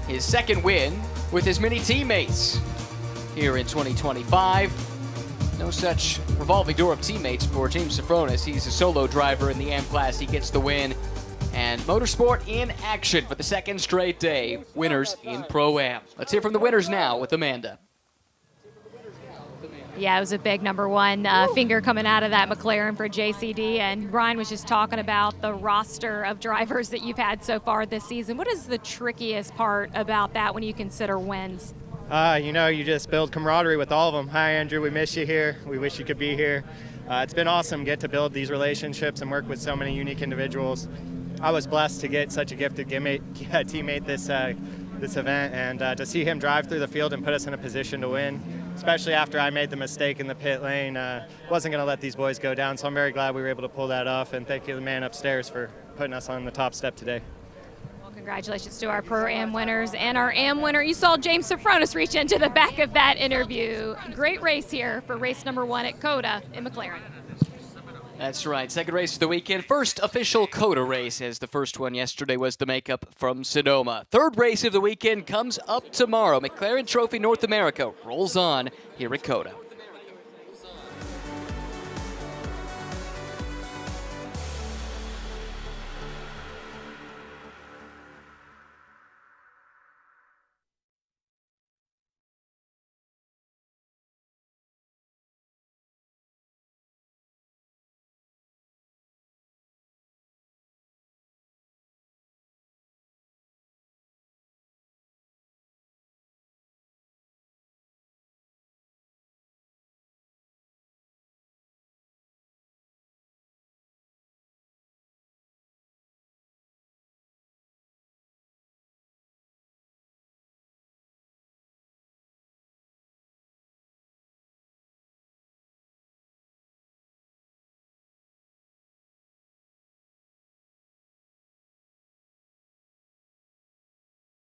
his second win with his many teammates here in 2025. No such revolving door of teammates for James Safronis. He's a solo driver in the Am class. He gets the win. And motorsport in action for the second straight day. Winners in Pro-Am. Let's hear from the winners now with Amanda. Yeah, it was a big number one finger coming out of that McLaren for JCD. And Ryan was just talking about the roster of drivers that you've had so far this season. What is the trickiest part about that when you consider wins? You just build camaraderie with all of them. Hi, Andrew. We miss you here. We wish you could be here. It's been awesome get to build these relationships and work with so many unique individuals. I was blessed to get such a gifted teammate this event, and to see him drive through the field and put us in a position to win, especially after I made the mistake in the pit lane. Wasn't going to let these boys go down, so I'm very glad we were able to pull that off, and thank you to the man upstairs for putting us on the top step today. Well, congratulations to our Pro-Am winners and our Am winner. You saw James Safronis reach into the back of that interview. Great race here for race number 1 at COTA in McLaren. That's right. Second race of the weekend. First official COTA race, as the first one yesterday was the makeup from Sonoma. Third race of the weekend comes up tomorrow. McLaren Trophy North America rolls on here at COTA.